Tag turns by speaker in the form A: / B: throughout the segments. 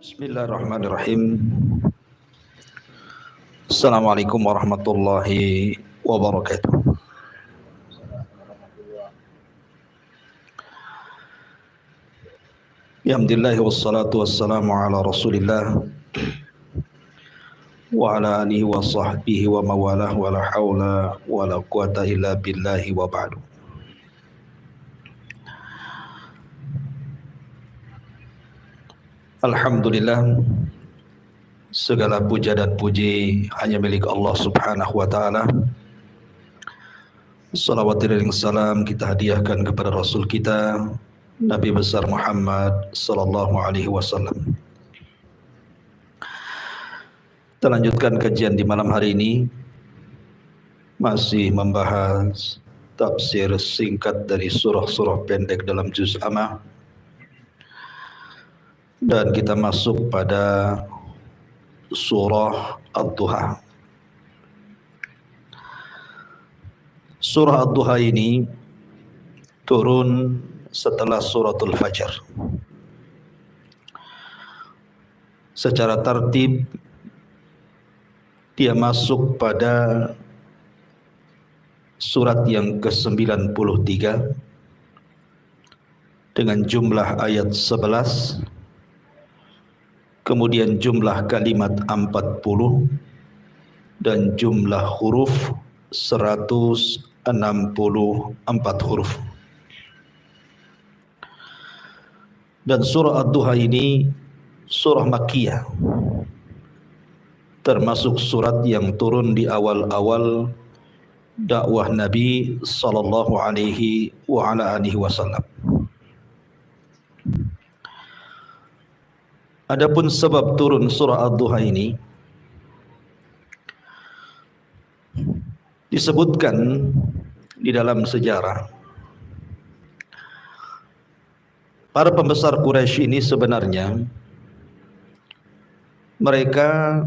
A: Bismillahirrahmanirrahim. Assalamualaikum warahmatullahi wabarakatuh. Alhamdulillah wassalatu wassalamu ala Rasulillah wa ala alihi wa sahbihi wa mawalah wa la hawla wa la quwata illa billahi wa ba'du. Alhamdulillah, segala puja dan puji hanya milik Allah Subhanahu wa taala. Salawat dan salam kita hadiahkan kepada Rasul kita Nabi besar Muhammad sallallahu alaihi wasallam. Kita lanjutkan kajian di malam hari ini, masih membahas tafsir singkat dari surah-surah pendek dalam juz Amma. Dan kita masuk pada surah Ad-Duha. Surah Ad-Duha ini turun setelah suratul Fajr. Secara tertib dia masuk pada surat yang ke-93 dengan jumlah ayat 11, kemudian jumlah kalimat 40 dan jumlah huruf 164 huruf. Dan surah Ad-Duha ini surah Makkiyah, termasuk surat yang turun di awal-awal dakwah Nabi sallallahu alaihi wa ala alihi wasallam. Adapun sebab turun surah Ad-Duha ini disebutkan di dalam sejarah. Para pembesar Quraisy ini sebenarnya mereka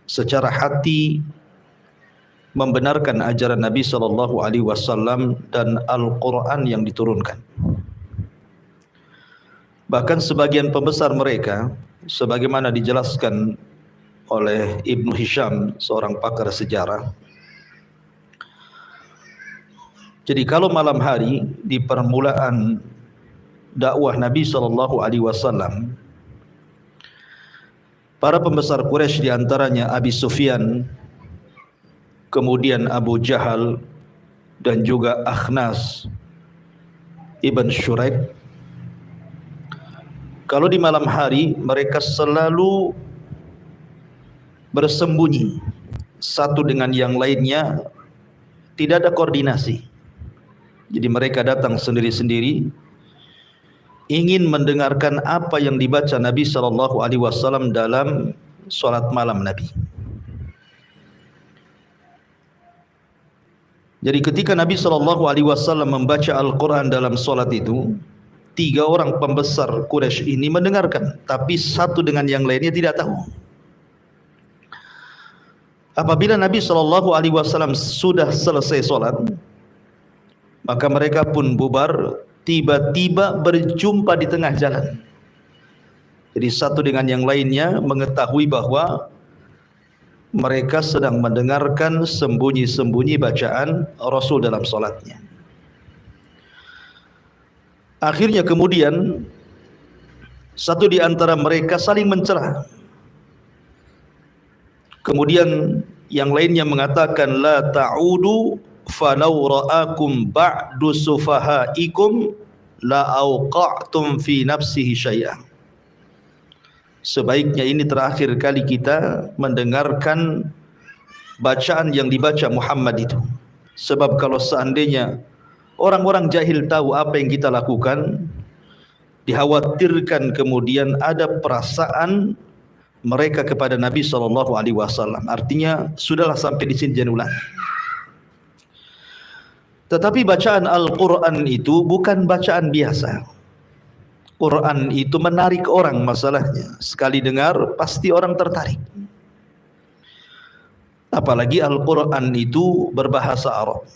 A: secara hati membenarkan ajaran Nabi sallallahu alaihi wasallam dan Al-Qur'an yang diturunkan. Bahkan sebagian pembesar mereka, sebagaimana dijelaskan oleh Ibnu Hisham, seorang pakar sejarah. Jadi kalau malam hari di permulaan dakwah Nabi sallallahu alaihi wasallam, para pembesar Quraisy di antaranya Abi Sufyan, kemudian Abu Jahal dan juga Akhnas Ibn Syuraik, kalau di malam hari mereka selalu bersembunyi satu dengan yang lainnya, tidak ada koordinasi. Jadi mereka datang sendiri-sendiri, ingin mendengarkan apa yang dibaca Nabi sallallahu alaihi wasallam dalam salat malam Nabi. Jadi ketika Nabi sallallahu alaihi wasallam membaca Al-Qur'an dalam salat itu, 3 orang pembesar Quraisy ini mendengarkan, tapi satu dengan yang lainnya tidak tahu. Apabila Nabi sallallahu alaihi wasallam sudah selesai salat, maka mereka pun bubar, tiba-tiba berjumpa di tengah jalan. Jadi satu dengan yang lainnya mengetahui bahwa mereka sedang mendengarkan sembunyi-sembunyi bacaan Rasul dalam salatnya. Akhirnya kemudian satu di antara mereka saling mencela. Kemudian yang lainnya mengatakan, la ta'udu falau ra'akum ba'du sufahaikum la auqa'tum fi nafsihi syai'an. Sebaiknya ini terakhir kali kita mendengarkan bacaan yang dibaca Muhammad itu. Sebab kalau seandainya orang-orang jahil tahu apa yang kita lakukan, dikhawatirkan kemudian ada perasaan mereka kepada Nabi sallallahu alaihi wasallam. Artinya sudahlah sampai di sini jangan ulang. Tetapi bacaan Al-Qur'an itu bukan bacaan biasa. Quran itu menarik orang masalahnya. Sekali dengar pasti orang tertarik. Apalagi Al-Qur'an itu berbahasa Arab.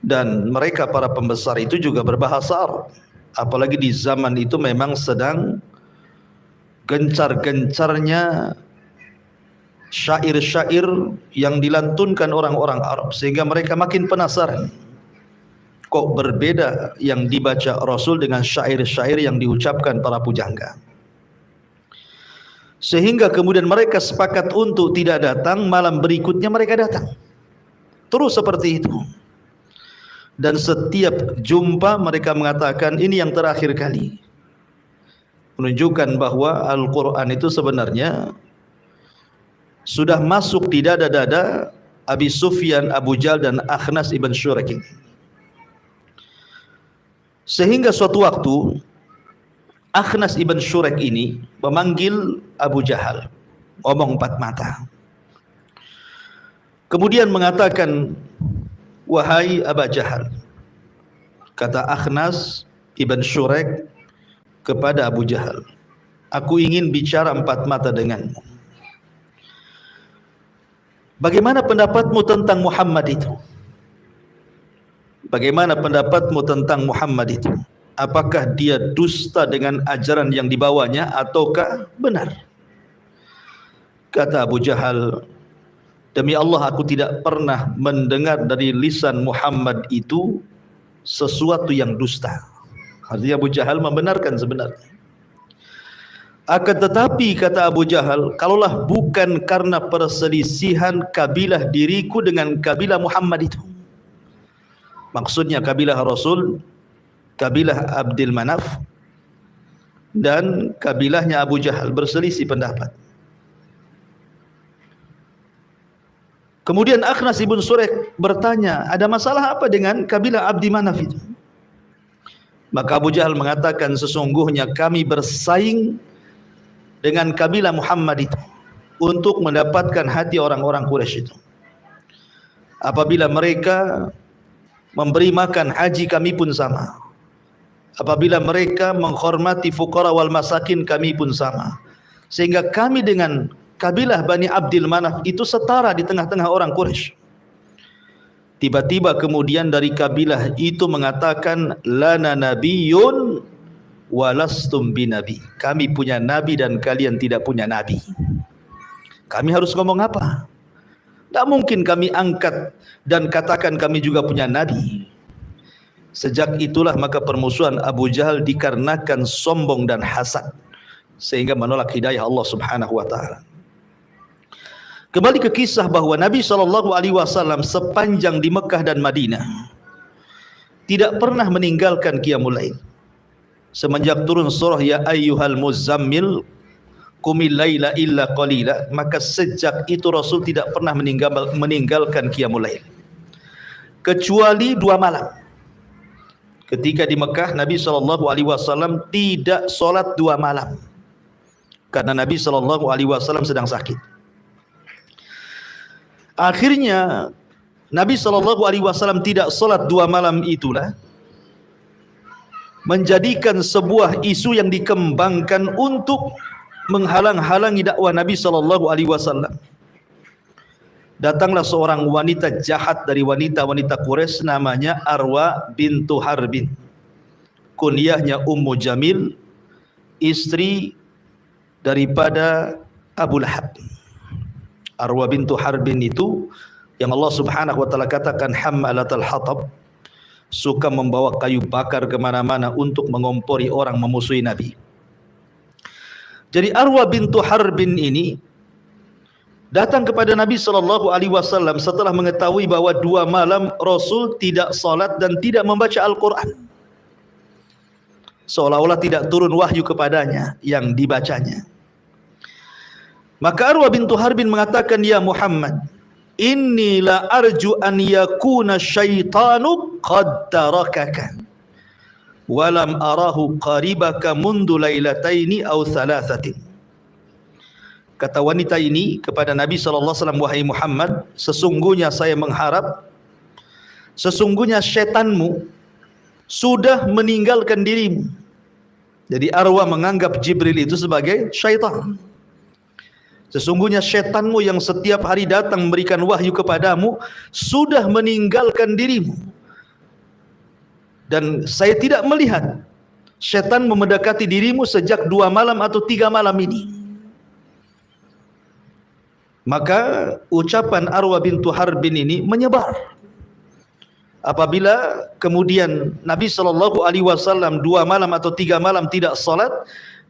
A: Dan mereka para pembesar itu juga berbahasa Arab. Apalagi di zaman itu memang sedang gencar-gencarnya syair-syair yang dilantunkan orang-orang Arab, sehingga mereka makin penasaran. Kok berbeda yang dibaca Rasul dengan syair-syair yang diucapkan para pujangga. Sehingga kemudian mereka sepakat untuk tidak datang, malam berikutnya mereka datang. Terus seperti itu. Dan setiap jumpa mereka mengatakan ini yang terakhir kali. Menunjukkan bahwa Al-Quran itu sebenarnya sudah masuk di dada-dada Abi Sufyan, Abu Jahal dan Akhnas ibn Syurek ini. Sehingga suatu waktu Akhnas ibn Syurek ini memanggil Abu Jahal, ngomong empat mata. Kemudian mengatakan, wahai Abu Jahal, kata Akhnas ibn Syurek kepada Abu Jahal, aku ingin bicara empat mata denganmu. Bagaimana pendapatmu tentang Muhammad itu? Bagaimana pendapatmu tentang Muhammad itu? Apakah dia dusta dengan ajaran yang dibawanya ataukah benar? Kata Abu Jahal, demi Allah aku tidak pernah mendengar dari lisan Muhammad itu sesuatu yang dusta. Artinya Abu Jahal membenarkan sebenarnya. Akan tetapi kata Abu Jahal, kalaulah bukan karena perselisihan kabilah diriku dengan kabilah Muhammad itu, maksudnya kabilah Rasul, kabilah Abdul Manaf dan kabilahnya Abu Jahal berselisih pendapat. Kemudian Akhnas ibn Syurek bertanya, ada masalah apa dengan kabilah Abdi Manaf itu? Maka Abu Jahal mengatakan, sesungguhnya kami bersaing dengan kabilah Muhammad itu untuk mendapatkan hati orang-orang Quraisy itu. Apabila mereka memberi makan haji, kami pun sama. Apabila mereka menghormati fuqara wal masakin, kami pun sama. Sehingga kami dengan kabilah Bani Abdul Manaf itu setara di tengah-tengah orang Quraisy. Tiba-tiba kemudian dari kabilah itu mengatakan, lana nabiyyun walastum binabi. Kami punya nabi dan kalian tidak punya nabi. Kami harus ngomong apa? Tak mungkin kami angkat dan katakan kami juga punya nabi. Sejak itulah maka permusuhan Abu Jahal dikarenakan sombong dan hasad, sehingga menolak hidayah Allah Subhanahu wa taala. Kembali ke kisah bahwa Nabi SAW sepanjang di Mekah dan Madinah tidak pernah meninggalkan qiyamul lail. Semenjak turun surah ya ayyuhal muzammil qumil laila illa qalila, maka sejak itu Rasul tidak pernah meninggalkan qiyamul lail kecuali 2 malam. Ketika di Mekah Nabi SAW tidak solat 2 malam karena Nabi SAW sedang sakit. Akhirnya Nabi SAW tidak solat 2 malam itulah menjadikan sebuah isu yang dikembangkan untuk menghalang-halangi dakwah Nabi SAW. Datanglah seorang wanita jahat dari wanita-wanita Quraisy, namanya Arwa bintu Harbin, kunyahnya Ummu Jamil, istri daripada Abu Lahab. Arwa bintu Harbin itu yang Allah Subhanahu wa taala katakan hammalatul hatab, suka membawa kayu bakar kemana-mana untuk mengompori orang memusuhi Nabi. Jadi Arwa bintu Harbin ini datang kepada Nabi SAW setelah mengetahui bahwa 2 malam Rasul tidak salat dan tidak membaca Al-Quran, seolah-olah tidak turun wahyu kepadanya yang dibacanya. Maka Arwa bintu Harbin mengatakan, ya Muhammad, inni la arju an yakuna syaitanu qad tarakaka walam arahu qaribaka mundu lailataini aw thalathatin. Kata wanita ini kepada Nabi SAW, wahai Muhammad, sesungguhnya saya mengharap, sesungguhnya syaitanmu sudah meninggalkan dirimu. Jadi Arwa menganggap Jibril itu sebagai syaitan. Sesungguhnya syaitanmu yang setiap hari datang memberikan wahyu kepadamu sudah meninggalkan dirimu. Dan saya tidak melihat Syaitan mendekati dirimu sejak 2 malam atau 3 malam ini. Maka ucapan Arwah bintu Harbin ini menyebar. Apabila kemudian Nabi SAW 2 malam atau 3 malam tidak salat,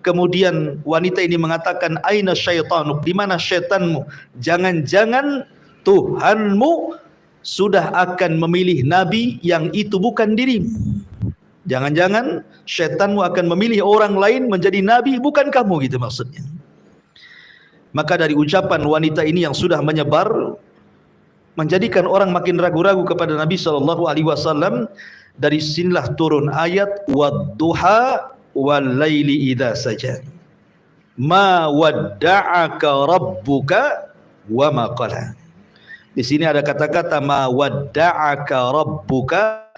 A: kemudian wanita ini mengatakan, aina syaitanuk, di mana syaitanmu? Jangan-jangan Tuhanmu sudah akan memilih nabi yang itu bukan dirimu. Jangan-jangan syaitanmu akan memilih orang lain menjadi nabi bukan kamu, gitu maksudnya. Maka dari ucapan wanita ini yang sudah menyebar, menjadikan orang makin ragu-ragu kepada Nabi SAW. Dari sinilah turun ayat wadduha wal laili idza saja. Ma wadda'aka rabbuka wa ma qala. Di sini ada kata-kata ma wadda'aka rabbuka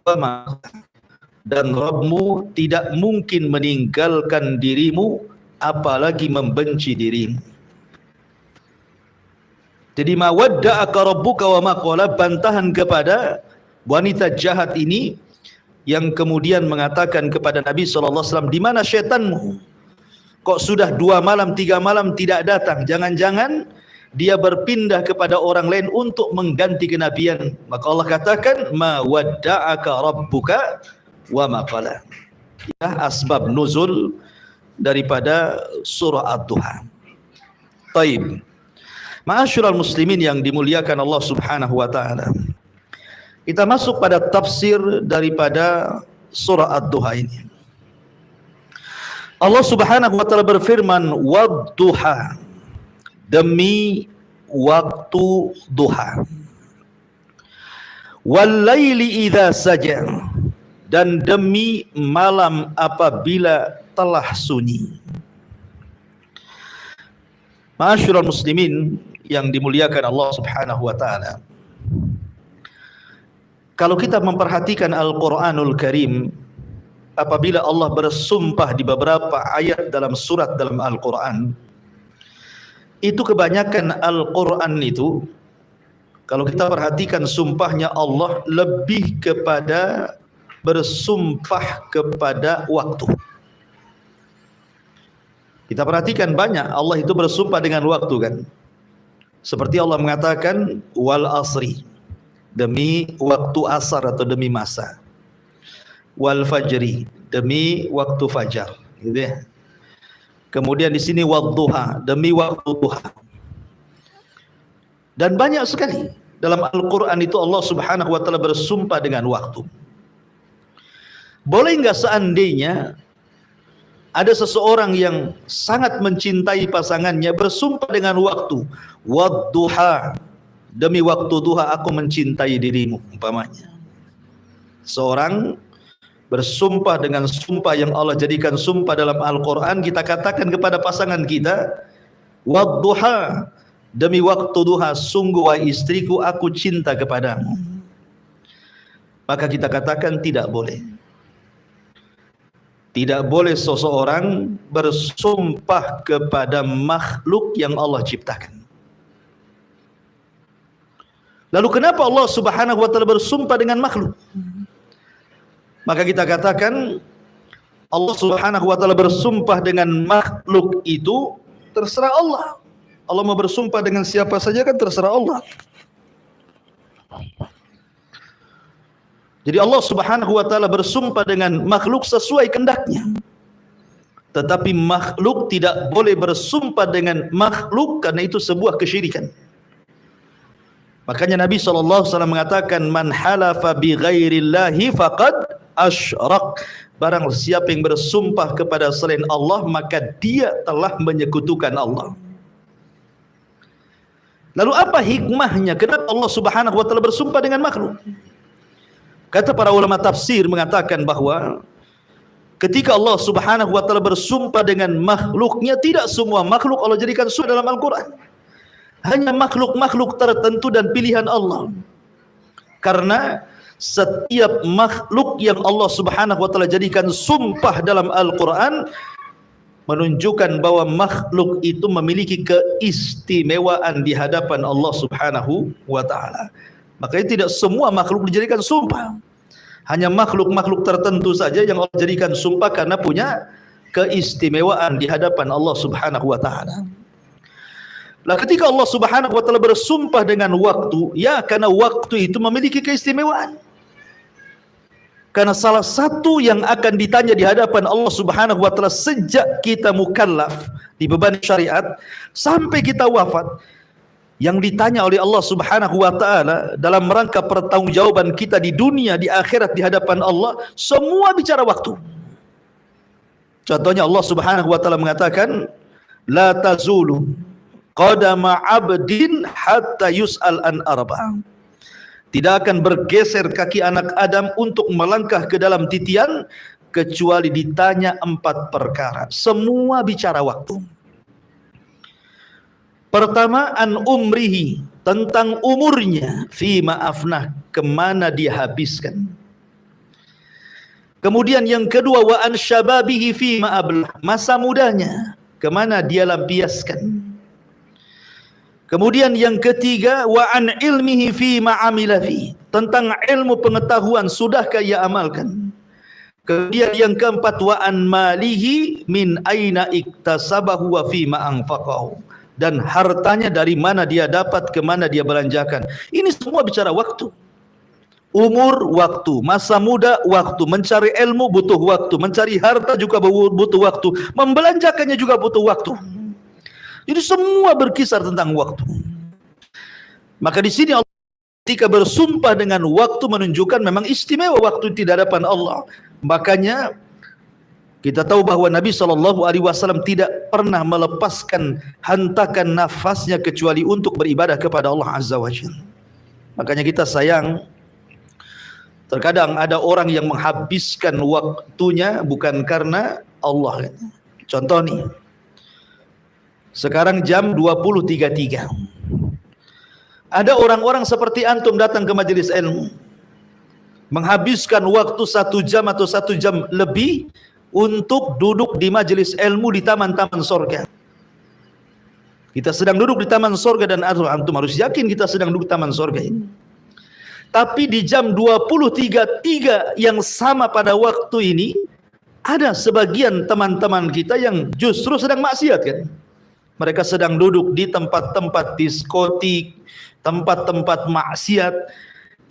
A: wa ma qala. Dan Rabbmu tidak mungkin meninggalkan dirimu, apalagi membenci dirimu. Jadi ma wadda'aka rabbuka wa ma qala, bantahan kepada wanita jahat ini yang kemudian mengatakan kepada Nabi SAW, di mana syaitanmu? Kok sudah 2 malam 3 malam tidak datang? Jangan-jangan dia berpindah kepada orang lain untuk mengganti kenabian. Maka Allah katakan ma wadda'aka rabbuka wa ma qala. Ya, asbab nuzul daripada surah Ad-Duha. Taib. Ma'asyiral muslimin yang dimuliakan Allah Subhanahu wa taala. Kita masuk pada tafsir daripada surah Ad-Duha ini. Allah Subhanahu wa taala berfirman, wad-duha, demi waktu duha. Wal laili idza saja, dan demi malam apabila telah sunyi. Ma'asyiral muslimin yang dimuliakan Allah Subhanahu wa taala. Kalau kita memperhatikan Al-Qur'anul Karim, apabila Allah bersumpah di beberapa ayat dalam surat dalam Al-Qur'an, itu kebanyakan Al-Qur'an itu, kalau kita perhatikan sumpahnya Allah lebih kepada bersumpah kepada waktu. Kita perhatikan banyak Allah itu bersumpah dengan waktu, kan? Seperti Allah mengatakan wal asri, demi waktu asar atau demi masa. Wal fajri, demi waktu fajar, gitu ya. Kemudian di sini wadduha, demi waktu duha. Dan banyak sekali dalam Al-Qur'an itu Allah Subhanahu wa taala bersumpah dengan waktu. Boleh enggak seandainya ada seseorang yang sangat mencintai pasangannya bersumpah dengan waktu, wadduha, demi waktu duha aku mencintai dirimu, umpamanya. Seorang bersumpah dengan sumpah yang Allah jadikan sumpah dalam Al-Quran, kita katakan kepada pasangan kita, wadduha, demi waktu duha, sungguh wahai istriku aku cinta kepadamu. Maka kita katakan tidak boleh. Tidak boleh seseorang bersumpah kepada makhluk yang Allah ciptakan. Lalu kenapa Allah Subhanahu wa taala bersumpah dengan makhluk? Maka kita katakan Allah Subhanahu wa taala bersumpah dengan makhluk itu terserah Allah. Allah mau bersumpah dengan siapa saja kan terserah Allah. Jadi Allah Subhanahu wa taala bersumpah dengan makhluk sesuai kehendaknya. Tetapi makhluk tidak boleh bersumpah dengan makhluk, karena itu sebuah kesyirikan. Makanya Nabi SAW mengatakan man halafa bi ghairillahi faqad asyrak. Barang siapa yang bersumpah kepada selain Allah, maka dia telah menyekutukan Allah. Lalu apa hikmahnya? Kenapa Allah Subhanahu wa taala bersumpah dengan makhluk? Kata para ulama tafsir mengatakan bahwa ketika Allah Subhanahu wa taala bersumpah dengan makhluknya, tidak semua makhluk Allah jadikan sumpah dalam Al-Qur'an. Hanya makhluk-makhluk tertentu dan pilihan Allah. Karena setiap makhluk yang Allah Subhanahu wa taala jadikan sumpah dalam Al-Qur'an menunjukkan bahwa makhluk itu memiliki keistimewaan di hadapan Allah Subhanahu wa taala. Makanya tidak semua makhluk dijadikan sumpah. Hanya makhluk-makhluk tertentu saja yang Allah jadikan sumpah karena punya keistimewaan di hadapan Allah Subhanahu wa taala. Lah ketika Allah Subhanahu wa taala bersumpah dengan waktu, ya karena waktu itu memiliki keistimewaan. Karena salah satu yang akan ditanya di hadapan Allah Subhanahu wa taala sejak kita mukallaf, dibebani syariat sampai kita wafat, yang ditanya oleh Allah Subhanahu wa taala dalam rangka pertanggungjawaban kita di dunia, di akhirat, di hadapan Allah, semua bicara waktu. Contohnya Allah Subhanahu wa taala mengatakan, la tazulu qadama 'abdin hatta yus'al an arba'. Tidak akan bergeser kaki anak Adam untuk melangkah ke dalam titian kecuali ditanya 4 perkara. Semua bicara waktu. Pertama, an umrihi, tentang umurnya, fi ma'afnah, kemana dia habiskan. Kemudian yang kedua, wa an syababihi fi ma'ablah, masa mudanya, kemana dia lampiaskan. Kemudian yang ketiga, wa an ilmihi fi ma'amila fi, tentang ilmu pengetahuan sudahkah ia amalkan. Kemudian yang keempat, wa an malihi min aina iktasabahu wa fi ma'anfaqahu, dan hartanya dari mana dia dapat, ke mana dia belanjakan. Ini semua bicara waktu. Umur, waktu. Masa muda, waktu. Mencari ilmu butuh waktu. Mencari harta juga butuh waktu. Membelanjakannya juga butuh waktu. Jadi semua berkisar tentang waktu. Maka di sini Allah ketika bersumpah dengan waktu menunjukkan memang istimewa waktu di hadapan Allah. Makanya kita tahu bahwa Nabi SAW tidak pernah melepaskan hentakan nafasnya kecuali untuk beribadah kepada Allah Azza wa Jalla. Makanya kita sayang, terkadang ada orang yang menghabiskan waktunya bukan karena Allah. Contoh nih, sekarang jam 20.33. Ada orang-orang seperti antum datang ke majelis ilmu, menghabiskan waktu 1 jam atau 1 jam lebih untuk duduk di majelis ilmu di taman-taman surga. Kita sedang duduk di taman surga dan antum harus yakin kita sedang duduk di taman surga ini. Tapi di jam 20.33 yang sama pada waktu ini, ada sebagian teman-teman kita yang justru sedang maksiat kan. Mereka sedang duduk di tempat-tempat diskotik, tempat-tempat maksiat.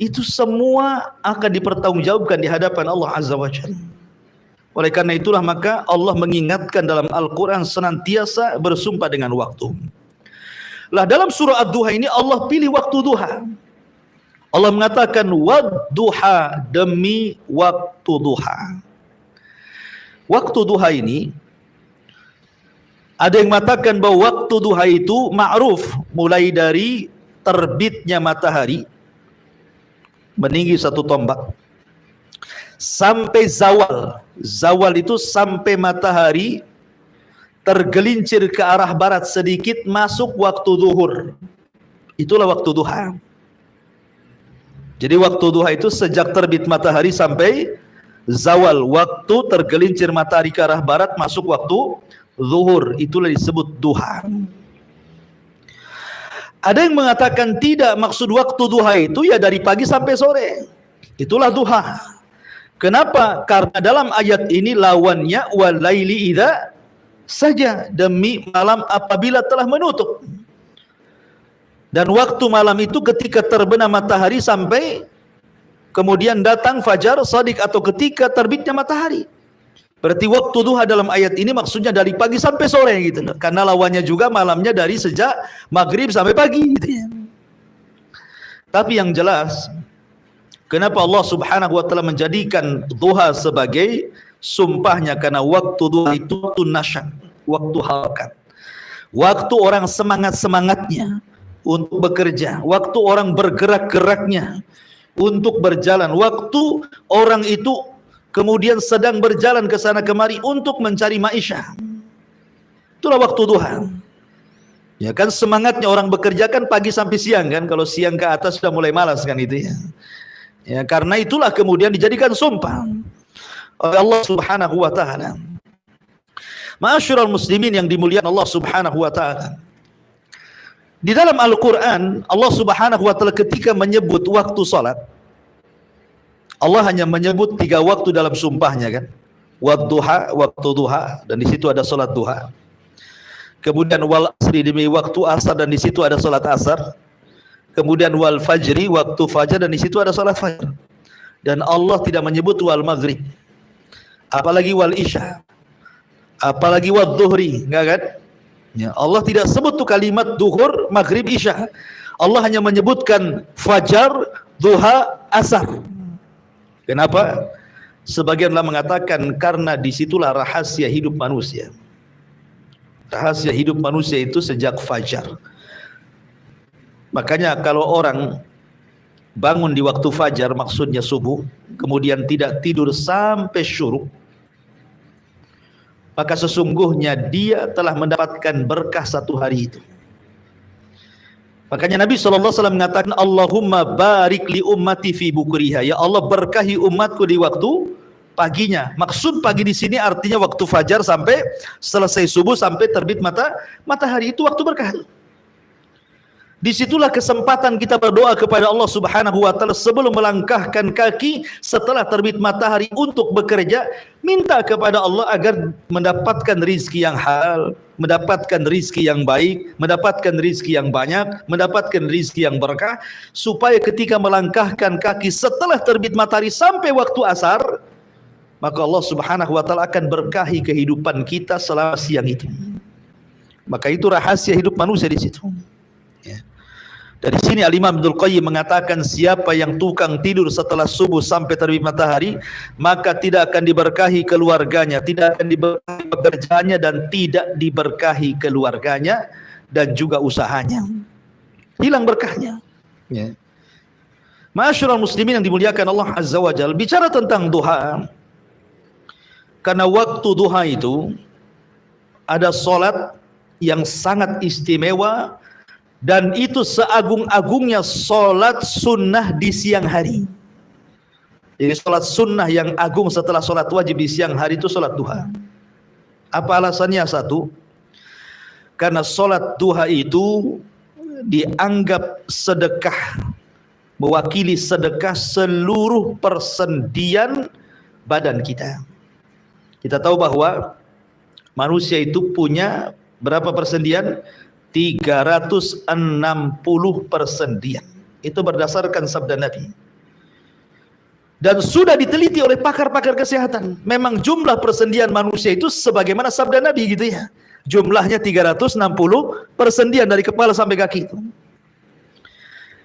A: Itu semua akan dipertanggungjawabkan di hadapan Allah Azza wa Jalla. Oleh karena itulah maka Allah mengingatkan dalam Al-Quran senantiasa bersumpah dengan waktu. Lah dalam surah Ad-Duha ini Allah pilih waktu duha. Allah mengatakan wad-duha, demi waktu duha. Waktu duha ini ada yang mengatakan bahwa waktu duha itu ma'ruf mulai dari terbitnya matahari meninggi 1 tombak sampai zawal. Zawal itu sampai matahari tergelincir ke arah barat sedikit masuk waktu zuhur. Itulah waktu duha. Jadi waktu duha itu sejak terbit matahari sampai zawal, waktu tergelincir matahari ke arah barat masuk waktu zuhur, itulah disebut duha. Ada yang mengatakan tidak, maksud waktu duha itu ya dari pagi sampai sore. Itulah duha. Kenapa? Karena dalam ayat ini lawannya walaili idza saja, demi malam apabila telah menutup. Dan waktu malam itu ketika terbenam matahari sampai kemudian datang fajar shadiq atau ketika terbitnya matahari. Berarti waktu duha dalam ayat ini maksudnya dari pagi sampai sore gitu loh. Karena lawannya juga malamnya dari sejak maghrib sampai pagi gitu ya. Tapi yang jelas, kenapa Allah Subhanahu wa taala menjadikan duha sebagai sumpahnya? Karena waktu duha itu waktu nasyad, waktu harakat. Waktu orang semangat-semangatnya untuk bekerja, waktu orang bergerak-geraknya untuk berjalan, waktu orang itu kemudian sedang berjalan ke sana kemari untuk mencari maisha. Itulah waktu duha. Ya kan, semangatnya orang bekerja kan pagi sampai siang kan, kalau siang ke atas sudah mulai malas kan itu ya. Ya karena itulah kemudian dijadikan sumpah oleh Allah Subhanahu wa taala. Ma'asyiral muslimin yang dimuliakan Allah Subhanahu wa taala. Di dalam Al-Qur'an Allah Subhanahu wa taala ketika menyebut waktu salat, Allah hanya menyebut 3 waktu dalam sumpahnya kan. Wadduha, waktu duha, dan di situ ada salat duha. Kemudian wal asri, demi waktu asar, dan di situ ada salat asar. Kemudian wal fajri, waktu fajar, dan di situ ada salat fajar. Dan Allah tidak menyebut wal maghrib, apalagi wal isya, apalagi wal dhuhri, enggak kan? Ya, Allah tidak sebut tuh kalimat duhur, maghrib, isya. Allah hanya menyebutkan fajar, duha, asar. Kenapa? Sebagianlah mengatakan karena disitulah rahasia hidup manusia. Rahasia hidup manusia itu sejak fajar. Makanya kalau orang bangun di waktu fajar, maksudnya subuh, kemudian tidak tidur sampai syuruk, maka sesungguhnya dia telah mendapatkan berkah 1 hari itu. Makanya Nabi SAW mengatakan, Allahumma barik li ummati fi bukriha. Ya Allah, berkahi umatku di waktu paginya. Maksud pagi di sini artinya waktu fajar sampai selesai subuh, sampai terbit matahari, itu waktu berkah. Disitulah kesempatan kita berdoa kepada Allah Subhanahu wa Ta'ala sebelum melangkahkan kaki setelah terbit matahari untuk bekerja. Minta kepada Allah agar mendapatkan rizki yang halal, mendapatkan rizki yang baik, mendapatkan rizki yang banyak, mendapatkan rizki yang berkah, supaya ketika melangkahkan kaki setelah terbit matahari sampai waktu asar, maka Allah Subhanahu wa Ta'ala akan berkahi kehidupan kita selama siang itu. Maka itu rahasia hidup manusia di situ. Ya. Dari sini Al-Imam Ibnul Qayyim mengatakan, siapa yang tukang tidur setelah subuh sampai terbit matahari, maka tidak akan diberkahi keluarganya, tidak akan diberkahi pekerjaannya, dan tidak diberkahi keluarganya dan juga usahanya. Hilang berkahnya. Ya. Ma'asyiral muslimin yang dimuliakan Allah Azza wa Jalla, bicara tentang duha, karena waktu duha itu ada solat yang sangat istimewa, dan itu seagung-agungnya solat sunnah di siang hari. Jadi solat sunnah yang agung setelah solat wajib di siang hari itu solat duha. Apa alasannya? Satu, karena solat duha itu dianggap sedekah, mewakili sedekah seluruh persendian badan kita. Kita tahu bahwa manusia itu punya berapa persendian? 360 persendian. Itu berdasarkan sabda Nabi. Dan sudah diteliti oleh pakar-pakar kesehatan. Memang jumlah persendian manusia itu sebagaimana sabda Nabi gitu ya. Jumlahnya 360 persendian dari kepala sampai kaki itu.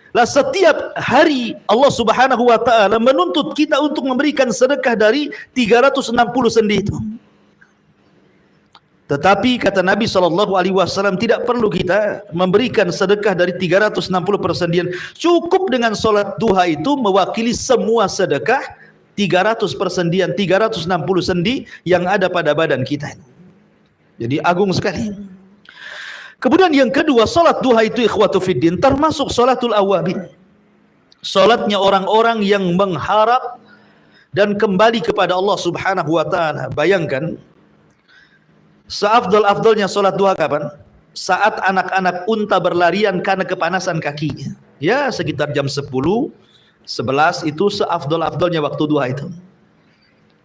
A: Lah setiap hari Allah Subhanahu wa Ta'ala menuntut kita untuk memberikan sedekah dari 360 sendi itu. Tetapi kata Nabi SAW, tidak perlu kita memberikan sedekah dari 360 persendian. Cukup dengan solat duha itu mewakili semua sedekah 300 persendian, 360 sendi yang ada pada badan kita. Jadi agung sekali. Kemudian yang kedua, solat duha itu ikhwatu fiddin termasuk solatul awabin. Solatnya orang-orang yang mengharap dan kembali kepada Allah Subhanahu wa Ta'ala. Bayangkan, seafdol-afdolnya solat duha kapan? Saat anak-anak unta berlarian karena kepanasan kakinya. Ya sekitar jam 10, 11 itu seafdol-afdolnya waktu duha itu.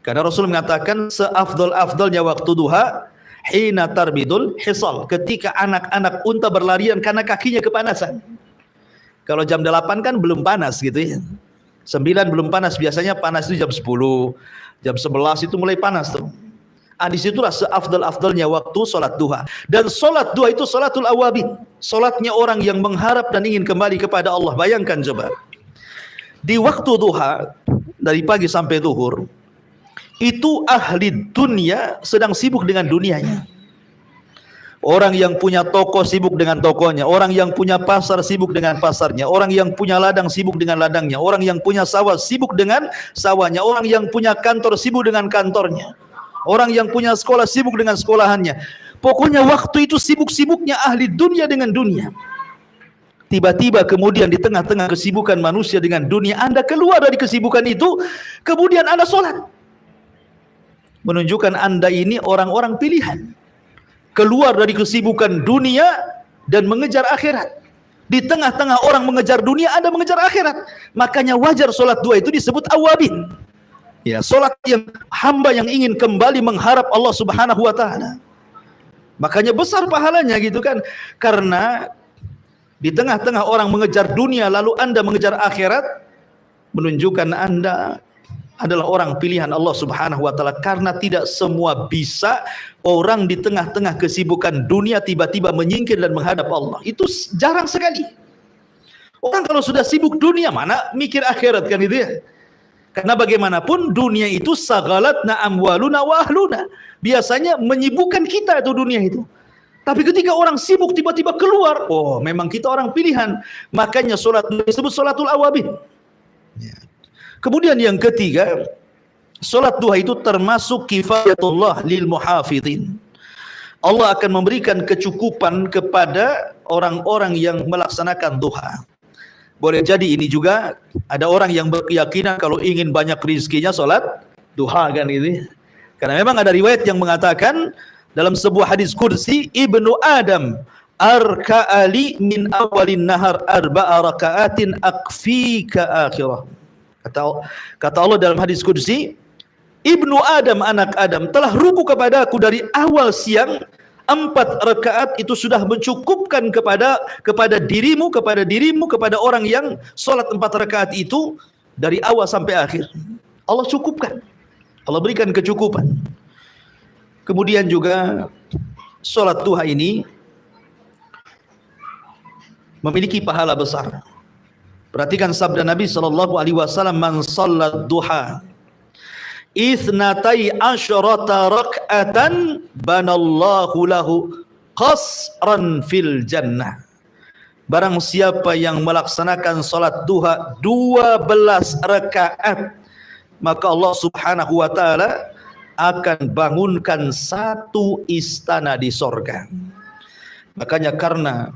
A: Karena Rasul mengatakan seafdol-afdolnya waktu duha hina tarbidul hisal, ketika anak-anak unta berlarian karena kakinya kepanasan. Kalau jam 8 kan belum panas gitu ya. 9 belum panas, biasanya panas itu jam 10, jam 11 itu mulai panas tuh. Disitulah seafdal-afdalnya waktu solat duha. Dan solat duha itu solatul awabin, solatnya orang yang mengharap dan ingin kembali kepada Allah. Bayangkan coba, di waktu duha dari pagi sampai zuhur itu ahli dunia sedang sibuk dengan dunianya. Orang yang punya toko sibuk dengan tokonya, orang yang punya pasar sibuk dengan pasarnya, orang yang punya ladang sibuk dengan ladangnya, orang yang punya sawah sibuk dengan sawahnya, orang yang punya kantor sibuk dengan kantornya, orang yang punya sekolah sibuk dengan sekolahannya. Pokoknya waktu itu sibuk-sibuknya ahli dunia dengan dunia. Tiba-tiba kemudian di tengah-tengah kesibukan manusia dengan dunia, Anda keluar dari kesibukan itu, kemudian Anda sholat. Menunjukkan Anda ini orang-orang pilihan. Keluar dari kesibukan dunia dan mengejar akhirat. Di tengah-tengah orang mengejar dunia, Anda mengejar akhirat. Makanya wajar sholat duha itu disebut awabin. Ya, sholat yang hamba yang ingin kembali mengharap Allah Subhanahu wa taala. Makanya besar pahalanya gitu kan. Karena di tengah-tengah orang mengejar dunia lalu Anda mengejar akhirat, menunjukkan Anda adalah orang pilihan Allah Subhanahu wa taala, karena tidak semua bisa orang di tengah-tengah kesibukan dunia tiba-tiba menyingkir dan menghadap Allah. Itu jarang sekali. Orang kalau sudah sibuk dunia mana mikir akhirat kan itu ya. Karena bagaimanapun dunia itu sagalatna amwaluna wa ahluna. Biasanya menyibukkan kita itu dunia itu. Tapi ketika orang sibuk tiba-tiba keluar, oh memang kita orang pilihan. Makanya salat disebut salatul awabin. Ya. Kemudian yang ketiga, salat duha itu termasuk kifayatullah lil muhafidin. Allah akan memberikan kecukupan kepada orang-orang yang melaksanakan duha. Boleh jadi ini juga ada orang yang berkeyakinan kalau ingin banyak rezekinya salat duha kan ini. Karena memang ada riwayat yang mengatakan dalam sebuah hadis kursi, Ibnu Adam arka'ali min awalin nahar arba'a raka'atin akfika akhirah. Kata Allah dalam hadis kursi, Ibnu Adam, anak Adam, telah ruku kepadaku dari awal siang, 4 rakaat itu sudah mencukupkan kepada dirimu, kepada orang yang sholat 4 rakaat itu dari awal sampai akhir. Allah cukupkan, Allah berikan kecukupan. Kemudian juga sholat duha ini memiliki pahala besar. Perhatikan sabda Nabi SAW, man sallat duha itsnatai asyrata rak'atan banallahu lahu qasran fil jannah. Barang siapa yang melaksanakan salat duha 12 rakaat, maka Allah Subhanahu wa taala akan bangunkan satu istana di sorga. Makanya karena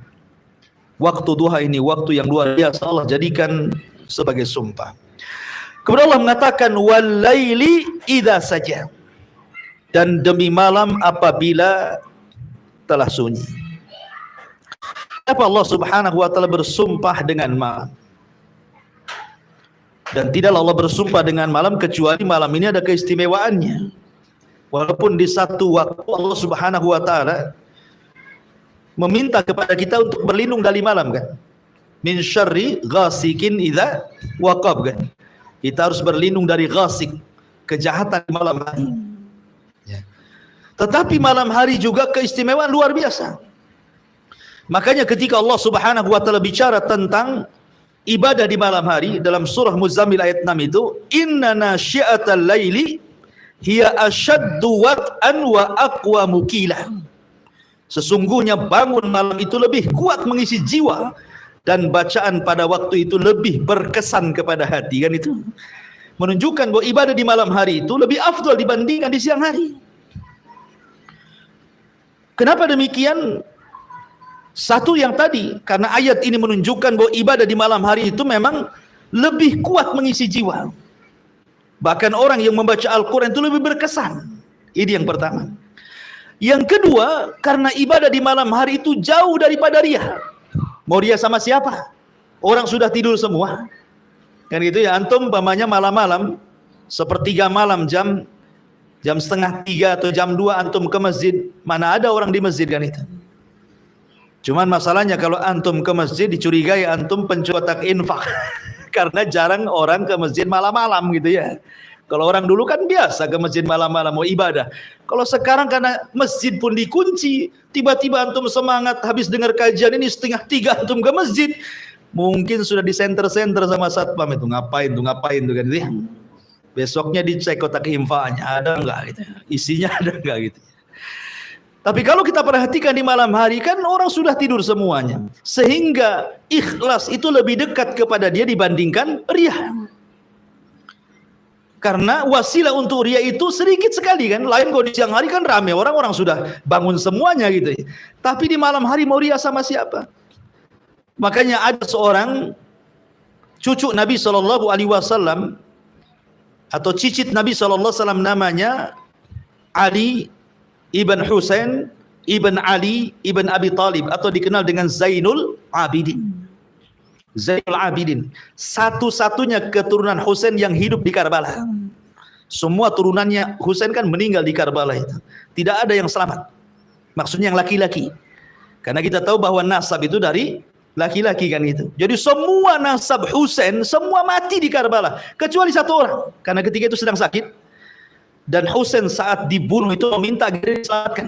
A: waktu duha ini waktu yang luar biasa, Allah jadikan sebagai sumpah. Kemudian Allah mengatakan walaili idza saja, dan demi malam apabila telah sunyi. Kenapa Allah Subhanahu wa taala bersumpah dengan malam? Dan tidaklah Allah bersumpah dengan malam kecuali malam ini ada keistimewaannya. Walaupun di satu waktu Allah Subhanahu wa taala meminta kepada kita untuk berlindung dari malam kan. Min syarri ghasikin idza waqab kan. Kita harus berlindung dari ghasik, kejahatan di malam hari. Ya. Tetapi malam hari juga keistimewaan luar biasa. Makanya ketika Allah Subhanahu wa taala bicara tentang ibadah di malam hari dalam surah Muzammil ayat 6 itu, inna nasyi'atal laili hiya asyaddu wat'an wa aqwamu qila. Sesungguhnya bangun malam itu lebih kuat mengisi jiwa, dan bacaan pada waktu itu lebih berkesan kepada hati kan. Itu menunjukkan bahwa ibadah di malam hari itu lebih afdal dibandingkan di siang hari. Kenapa demikian? Satu yang tadi, karena ayat ini menunjukkan bahwa ibadah di malam hari itu memang lebih kuat mengisi jiwa. Bahkan orang yang membaca Al-Quran itu lebih berkesan. Ini yang pertama. Yang kedua, karena ibadah di malam hari itu jauh daripada riya. Mau riya sama siapa? Orang sudah tidur semua. Kan gitu ya, antum umpamanya malam-malam, sepertiga malam jam 2:30 atau jam 2 antum ke masjid, mana ada orang di masjid kan itu. Cuman masalahnya kalau antum ke masjid dicurigai antum pencotak infak. Karena jarang orang ke masjid malam-malam gitu ya. Kalau orang dulu kan biasa ke masjid malam-malam mau ibadah. Kalau sekarang karena masjid pun dikunci, tiba-tiba antum semangat habis dengar kajian ini 2:30 antum ke masjid, mungkin sudah di senter-senter sama satpam itu ngapain tuh kan gitu ya. Besoknya dicek kotak infaknya ada enggak gitu. Isinya ada enggak gitu. Tapi kalau kita perhatikan di malam hari kan orang sudah tidur semuanya. Sehingga ikhlas itu lebih dekat kepada dia dibandingkan riya. Karena wasilah untuk riya itu sedikit sekali kan. Lain kalau di siang hari kan ramai orang sudah bangun semuanya gitu. Tapi di malam hari mau riya sama siapa? Makanya ada seorang cucu Nabi SAW atau cicit Nabi SAW namanya Ali ibn Husain ibn Ali ibn Abi Talib atau dikenal dengan Zainul Abidin. Zainul Abidin, satu-satunya keturunan Husain yang hidup di Karbala. Semua turunannya Husain kan meninggal di Karbala itu. Tidak ada yang selamat. Maksudnya yang laki-laki. Karena kita tahu bahwa nasab itu dari laki-laki kan itu. Jadi semua nasab Husain semua mati di Karbala kecuali satu orang. Karena ketika itu sedang sakit dan Husain saat dibunuh itu meminta agar dia diselamatkan.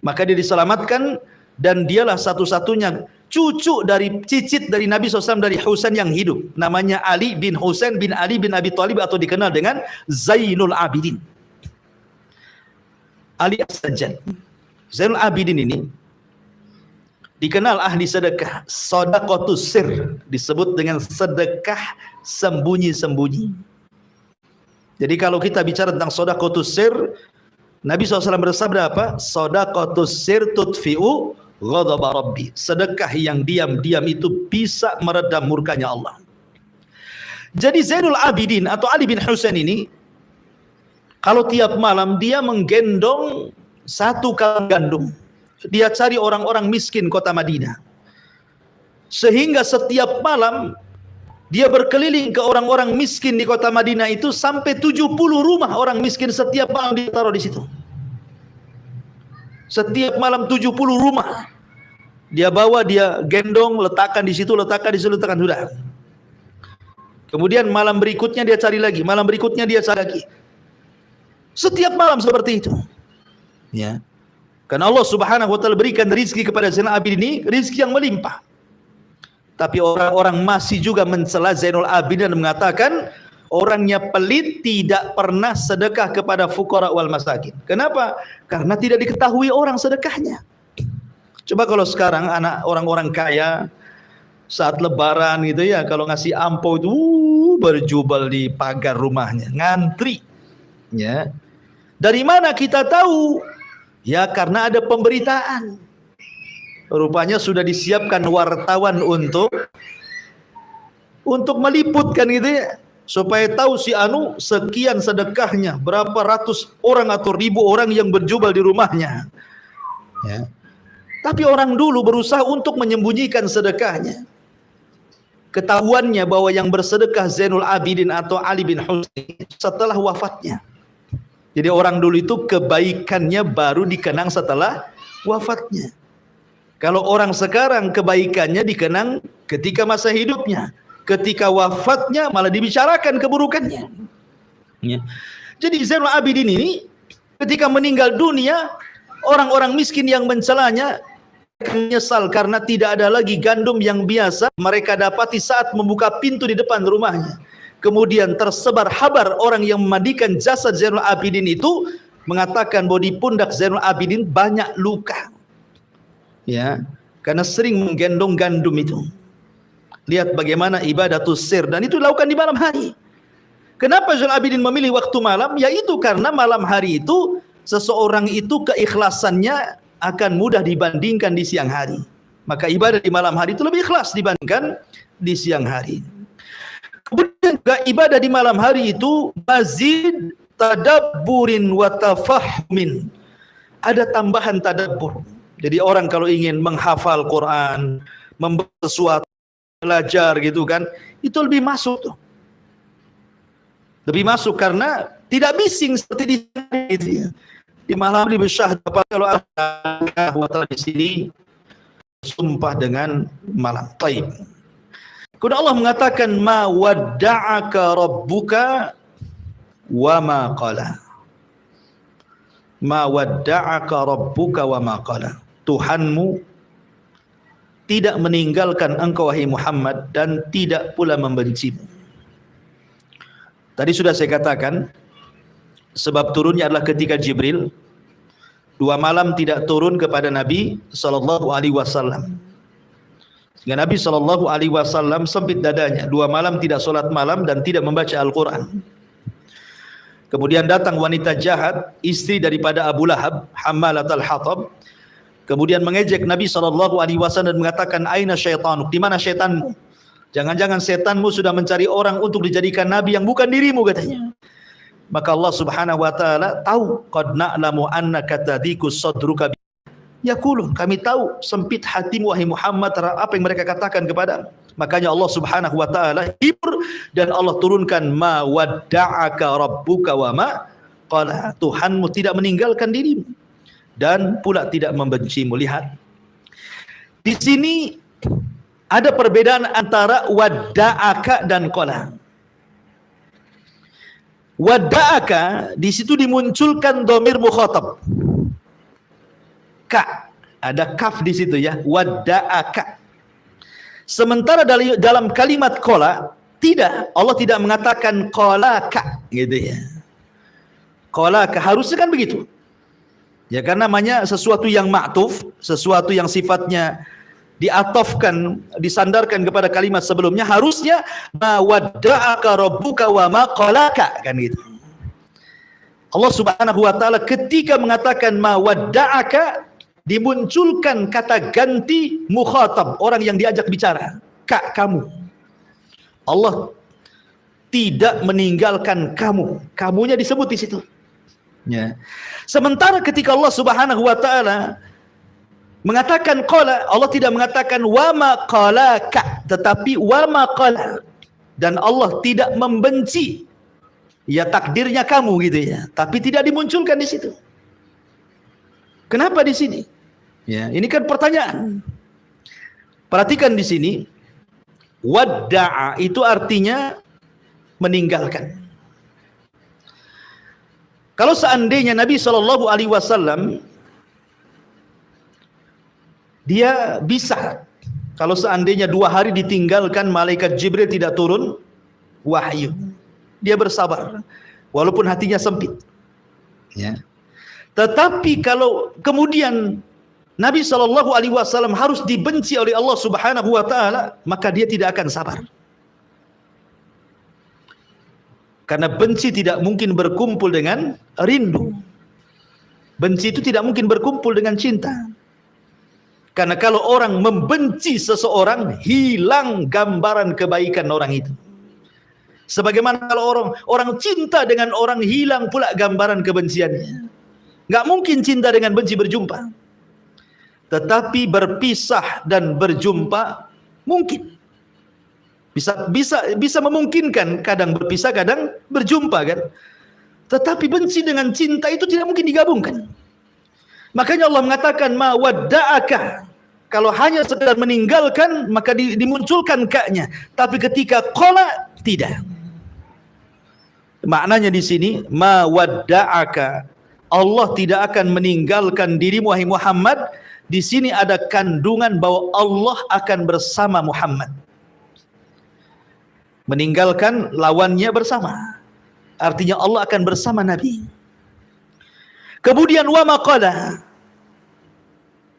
A: Maka dia diselamatkan dan dialah satu-satunya cucu dari cicit dari Nabi SAW dari Husain yang hidup. Namanya Ali bin Husain bin Ali bin Abi Thalib atau dikenal dengan Zainul Abidin. Ali As-Sajjad. Zainul Abidin ini dikenal ahli sedekah, sedaqatus sir, disebut dengan sedekah sembunyi-sembunyi. Jadi kalau kita bicara tentang sedaqatus sir, Nabi SAW bersabda apa? Sedaqatus sir tudfi'u ghadab rabbi. Sedekah yang diam-diam itu bisa meredam murkanya Allah. Jadi Zainul Abidin atau Ali bin Husain ini kalau tiap malam dia menggendong 1 kaleng gandum. Dia cari orang-orang miskin kota Madinah. Sehingga setiap malam dia berkeliling ke orang-orang miskin di kota Madinah itu sampai 70 rumah orang miskin setiap malam ditaruh di situ. Setiap malam 70 rumah. Dia bawa, dia gendong, letakkan di situ, letakkan di situ, letakkan sudah. Kemudian malam berikutnya dia cari lagi, malam berikutnya dia cari lagi. Setiap malam seperti itu. Ya. Karena Allah Subhanahu wa taala berikan rizki kepada Zainul Abidin ini, rizki yang melimpah. Tapi orang-orang masih juga mencela Zainul Abidin dan mengatakan orangnya pelit, tidak pernah sedekah kepada fuqara wal masakin. Kenapa? Karena tidak diketahui orang sedekahnya. Coba kalau sekarang anak orang-orang kaya saat lebaran gitu ya, kalau ngasih ampau itu berjubel di pagar rumahnya, ngantri. Ya. Dari mana kita tahu? Ya karena ada pemberitaan. Rupanya sudah disiapkan wartawan untuk meliputkan gitu ya. Supaya tahu si anu sekian sedekahnya, berapa ratus orang atau ribu orang yang berjubel di rumahnya. Ya. Tapi orang dulu berusaha untuk menyembunyikan sedekahnya. Ketahuannya bahwa yang bersedekah Zainul Abidin atau Ali bin Husain setelah wafatnya. Jadi orang dulu itu kebaikannya baru dikenang setelah wafatnya. Kalau orang sekarang kebaikannya dikenang ketika masa hidupnya. Ketika wafatnya malah dibicarakan keburukannya. Ya. Jadi Zainul Abidin ini ketika meninggal dunia, orang-orang miskin yang mencelanya menyesal karena tidak ada lagi gandum yang biasa mereka dapati saat membuka pintu di depan rumahnya. Kemudian tersebar kabar orang yang memandikan jasad Zainul Abidin itu mengatakan bahwa di pundak Zainul Abidin banyak luka. Ya, karena sering menggendong gandum itu. Lihat bagaimana ibadatus sir, dan itu dilakukan di malam hari. Kenapa Zainul Abidin memilih waktu malam? Yaitu karena malam hari itu seseorang itu keikhlasannya akan mudah dibandingkan di siang hari. Maka ibadah di malam hari itu lebih ikhlas dibandingkan di siang hari. Kemudian juga ibadah di malam hari itu mazid tadabburin wa tafahmin. Ada tambahan tadabbur. Jadi orang kalau ingin menghafal Quran, membaca sesuatu, belajar gitu kan, itu lebih masuk tuh. Lebih masuk karena tidak bising seperti di sini gitu ya. Di malam lebih syahdu, kalau Allah di sini sumpah dengan malam. Taib. Kemudian Allah mengatakan ma wadda'aka rabbuka wa ma qala. Ma wadda'aka rabbuka wa ma qala. Tuhanmu tidak meninggalkan engkau wahai Muhammad dan tidak pula membencimu. Tadi sudah saya katakan sebab turunnya adalah ketika Jibril 2 malam tidak turun kepada Nabi sallallahu alaihi wasallam. Sehingga Nabi sallallahu alaihi wasallam sempit dadanya, 2 malam tidak sholat malam dan tidak membaca Al-Qur'an. Kemudian datang wanita jahat, istri daripada Abu Lahab, Hammalatul Hatab. Kemudian mengejek Nabi sallallahu alaihi wasallam dan mengatakan, "Aina syaitanuk? Di mana syaitanmu? Jangan-jangan setanmu sudah mencari orang untuk dijadikan nabi yang bukan dirimu," katanya. Maka Allah Subhanahu wa taala tahu, qad na'lamu annaka tadiku sadruka. yaqulun, kami tahu sempit hatimu wahai Muhammad terhadap apa yang mereka katakan kepadamu. Makanya Allah Subhanahu wa taala hibur dan Allah turunkan ma wadda'aka rabbuka wa ma qala. Tuhanmu tidak meninggalkan dirimu dan pula tidak membencimu. Lihat. Di sini ada perbedaan antara wadda'aka dan qala. Wadda'aka di situ dimunculkan dhamir mukhatab. Ka, ada kaf di situ ya, wadda'aka. Sementara dalam kalimat qala tidak, Allah tidak mengatakan qalaka gitu ya. Qalaka harusnya kan begitu. Ya kan namanya sesuatu yang ma'tuf, sesuatu yang sifatnya diatofkan, disandarkan kepada kalimat sebelumnya, harusnya ma wadda'aka rabbuka wa ma qalaka kan gitu. Allah Subhanahu wa taala ketika mengatakan ma wadda'aka dimunculkan kata ganti mukhatab, orang yang diajak bicara, kak kamu. Allah tidak meninggalkan kamu. Kamunya disebut di situ. Ya. Sementara ketika Allah Subhanahu wa taala mengatakan qala, Allah tidak mengatakan wa ma qalaka, tetapi wa ma qala. Dan Allah tidak membenci ya takdirnya kamu gitu ya, tapi tidak dimunculkan di situ. Kenapa di sini? Ya, ini kan pertanyaan. Perhatikan di sini, wadda'a itu artinya meninggalkan. Kalau seandainya Nabi SAW dia bisa, kalau seandainya 2 hari ditinggalkan malaikat Jibril tidak turun wahyu, dia bersabar walaupun hatinya sempit ya. Tetapi kalau kemudian Nabi SAW harus dibenci oleh Allah Subhanahu wa taala, maka dia tidak akan sabar. Karena benci tidak mungkin berkumpul dengan rindu. Benci itu tidak mungkin berkumpul dengan cinta. Karena kalau orang membenci seseorang, hilang gambaran kebaikan orang itu. Sebagaimana kalau orang cinta dengan orang, hilang pula gambaran kebenciannya. Nggak mungkin cinta dengan benci berjumpa. Tetapi berpisah dan berjumpa mungkin. Bisa memungkinkan, kadang berpisah, kadang berjumpa kan. Tetapi benci dengan cinta itu tidak mungkin digabungkan. Makanya Allah mengatakan ma wadda'aka. Kalau hanya sekedar meninggalkan maka dimunculkan ka-nya. Tapi ketika qala tidak. Maknanya di sini ma wadda'aka. Allah tidak akan meninggalkan dirimu wahai Muhammad. Di sini ada kandungan bahwa Allah akan bersama Muhammad. Meninggalkan lawannya bersama. Artinya Allah akan bersama Nabi. Kemudian wa maqala.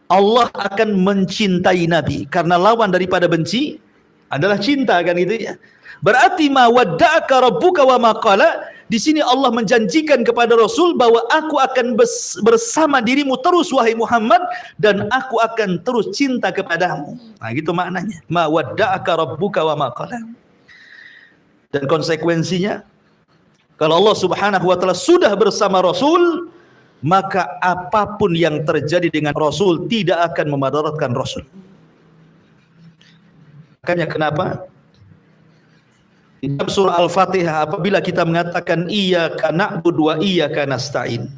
A: Allah akan mencintai Nabi karena lawan daripada benci adalah cinta kan gitu ya. Berarti ma wadda'aka rabbuka wa maqala. Di sini Allah menjanjikan kepada Rasul bahwa aku akan bersama dirimu terus wahai Muhammad dan aku akan terus cinta kepadamu. Nah, gitu maknanya. Ma wadda'aka rabbuka wa ma qala. Dan konsekuensinya kalau Allah Subhanahu wa taala sudah bersama Rasul, maka apapun yang terjadi dengan Rasul tidak akan memadaratkan Rasul. Makanya kenapa di dalam surah Al-Fatihah apabila kita mengatakan iyyaka na'budu wa iyyaka nasta'in,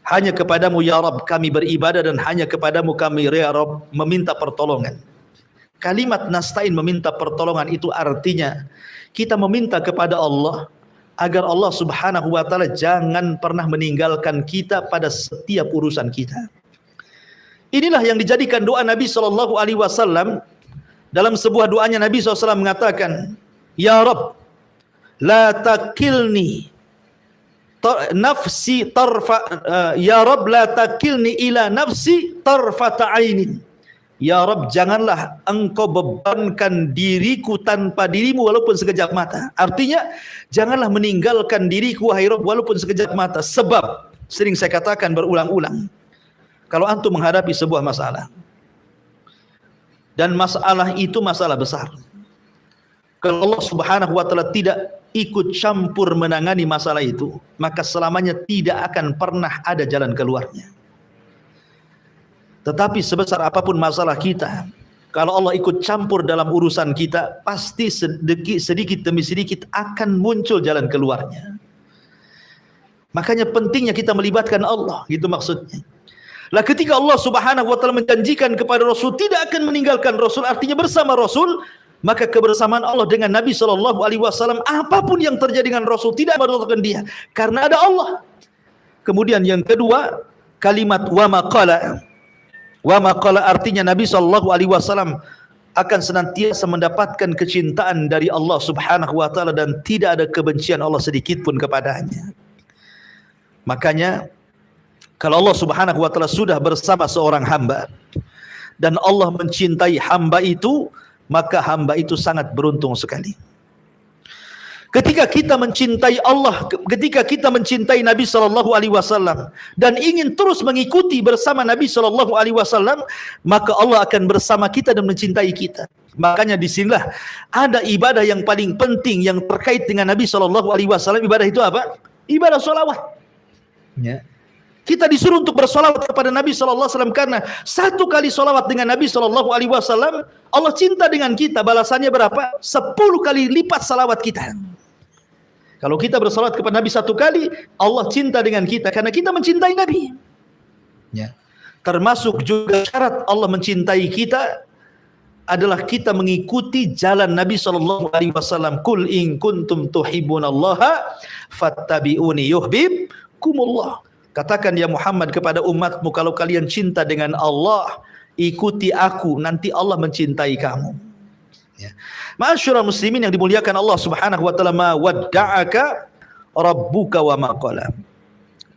A: hanya kepadamu ya Rabb kami beribadah dan hanya kepadamu kami ya Rabb meminta pertolongan. Kalimat nasta'in, meminta pertolongan, itu artinya kita meminta kepada Allah agar Allah Subhanahu wa taala jangan pernah meninggalkan kita pada setiap urusan kita. Inilah yang dijadikan doa Nabi SAW. Dalam sebuah doanya Nabi SAW mengatakan, ya Rabb, la takilni nafsi tarfa, ya Rabb la takilni ila nafsi tarfata ainin. Ya Rabb, janganlah engkau bebankan diriku tanpa dirimu walaupun sekejap mata. Artinya, janganlah meninggalkan diriku wahai Rabb walaupun sekejap mata. Sebab, sering saya katakan berulang-ulang, kalau antum menghadapi sebuah masalah, dan masalah itu masalah besar, kalau Allah Subhanahu wa taala tidak ikut campur menangani masalah itu, maka selamanya tidak akan pernah ada jalan keluarnya. Tetapi sebesar apapun masalah kita, kalau Allah ikut campur dalam urusan kita, pasti sedikit demi sedikit akan muncul jalan keluarnya. Makanya pentingnya kita melibatkan Allah, gitu maksudnya. Lah ketika Allah Subhanahu wa taala menjanjikan kepada Rasul tidak akan meninggalkan Rasul, artinya bersama Rasul, maka kebersamaan Allah dengan Nabi sallallahu alaihi wasallam, apapun yang terjadi dengan Rasul tidak merugikan dia, karena ada Allah. Kemudian yang kedua, kalimat wa maqala. Wa maqala artinya Nabi sallallahu alaihi wasallam akan senantiasa mendapatkan kecintaan dari Allah Subhanahu wa taala dan tidak ada kebencian Allah sedikit pun kepadanya. Makanya kalau Allah Subhanahu wa taala sudah bersama seorang hamba dan Allah mencintai hamba itu, maka hamba itu sangat beruntung sekali. Ketika kita mencintai Allah, ketika kita mencintai Nabi sallallahu alaihi wasallam dan ingin terus mengikuti bersama Nabi sallallahu alaihi wasallam, maka Allah akan bersama kita dan mencintai kita. Makanya disinilah ada ibadah yang paling penting yang terkait dengan Nabi sallallahu alaihi wasallam. Ibadah itu apa? Ibadah sholawat. Ya. Kita disuruh untuk bersolawat kepada Nabi sallallahu alaihi wasallam, karena satu kali solawat dengan Nabi sallallahu alaihi wasallam, Allah cinta dengan kita. Balasannya berapa? 10 kali lipat salawat kita. Kalau kita bersalawat kepada Nabi satu kali, Allah cinta dengan kita karena kita mencintai Nabi. Ya. Termasuk juga syarat Allah mencintai kita adalah kita mengikuti jalan Nabi sallallahu alaihi wasallam. Qul in kuntum tuhibbunallaha fattabi'uni yuhibbukumullah. Katakan ya Muhammad kepada umatmu, kalau kalian cinta dengan Allah, ikuti aku, nanti Allah mencintai kamu. Ya. Ma'asyiral muslimin yang dimuliakan Allah Subhanahu wa taala, ma wadda'aka rabbuka wa ma qala.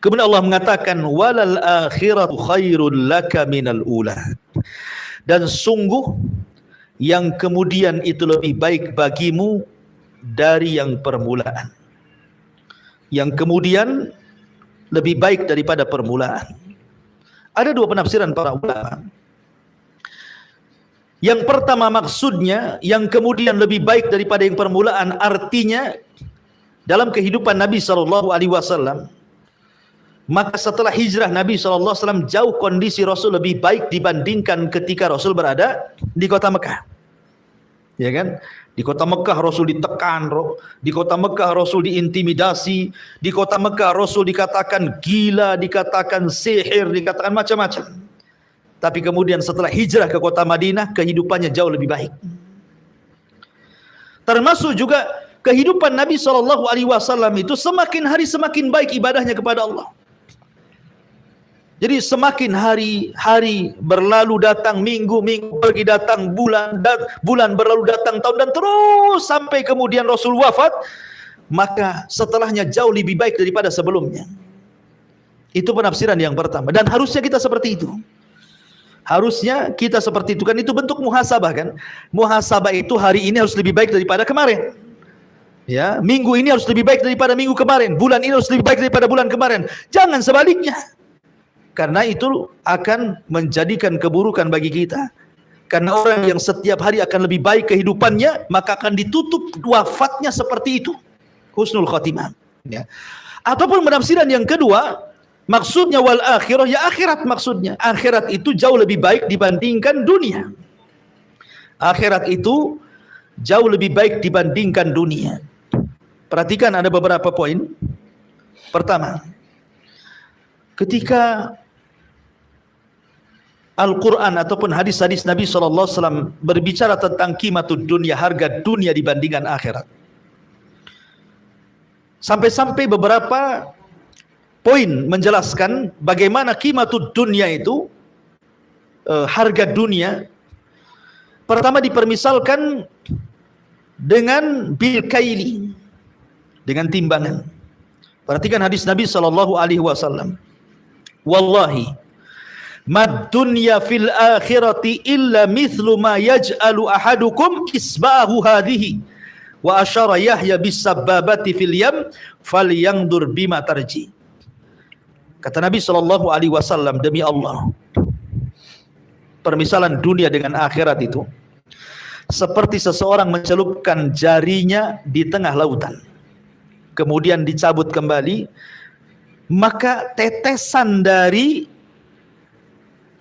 A: Kemudian Allah mengatakan walal akhiratu khairul laka minal ula. Dan sungguh yang kemudian itu lebih baik bagimu dari yang permulaan. Yang kemudian lebih baik daripada permulaan. Ada dua penafsiran para ulama. Yang pertama maksudnya yang kemudian lebih baik daripada yang permulaan, artinya dalam kehidupan Nabi sallallahu alaihi wasallam, maka setelah hijrah Nabi sallallahu alaihi wasallam jauh kondisi Rasul lebih baik dibandingkan ketika Rasul berada di kota Mekah. Ya kan? Di kota Mekah Rasul ditekan, di kota Mekah Rasul diintimidasi, di kota Mekah Rasul dikatakan gila, dikatakan sihir, dikatakan macam-macam. Tapi kemudian setelah hijrah ke kota Madinah, kehidupannya jauh lebih baik. Termasuk juga kehidupan Nabi sallallahu alaihi wasallam itu semakin hari semakin baik ibadahnya kepada Allah. Jadi semakin hari berlalu datang, minggu pergi datang, bulan berlalu datang, tahun, dan terus sampai kemudian Rasul wafat, maka setelahnya jauh lebih baik daripada sebelumnya. Itu penafsiran yang pertama, dan harusnya kita seperti itu. Harusnya kita seperti itu, kan itu bentuk muhasabah kan. Muhasabah itu hari ini harus lebih baik daripada kemarin. Ya, minggu ini harus lebih baik daripada minggu kemarin. Bulan ini harus lebih baik daripada bulan kemarin. Jangan sebaliknya. Karena itu akan menjadikan keburukan bagi kita. Karena orang yang setiap hari akan lebih baik kehidupannya, maka akan ditutup wafatnya seperti itu. Husnul khotimah. Ya. Ataupun penafsiran yang kedua, maksudnya wal akhirah, ya akhirat maksudnya. Akhirat itu jauh lebih baik dibandingkan dunia. Akhirat itu jauh lebih baik dibandingkan dunia. Perhatikan ada beberapa poin. Pertama, ketika Al-Quran ataupun hadis-hadis Nabi SAW berbicara tentang qimatud dunia, harga dunia dibandingkan akhirat, sampai-sampai beberapa poin menjelaskan bagaimana qimatud dunia itu, harga dunia. Pertama dipermisalkan dengan bil kaili, dengan timbangan. Perhatikan hadis Nabi sallallahu alaihi wasallam. Wallahi mad dunya fil akhirati illa mithlu ma yaj'alu ahadukum isba'ahu hadhihi wa asyara Yahya bis sababati fil yam falyandur bima tarji. Kata Nabi sallallahu alaihi wasallam, demi Allah, permisalan dunia dengan akhirat itu seperti seseorang mencelupkan jarinya di tengah lautan, kemudian dicabut kembali, maka tetesan dari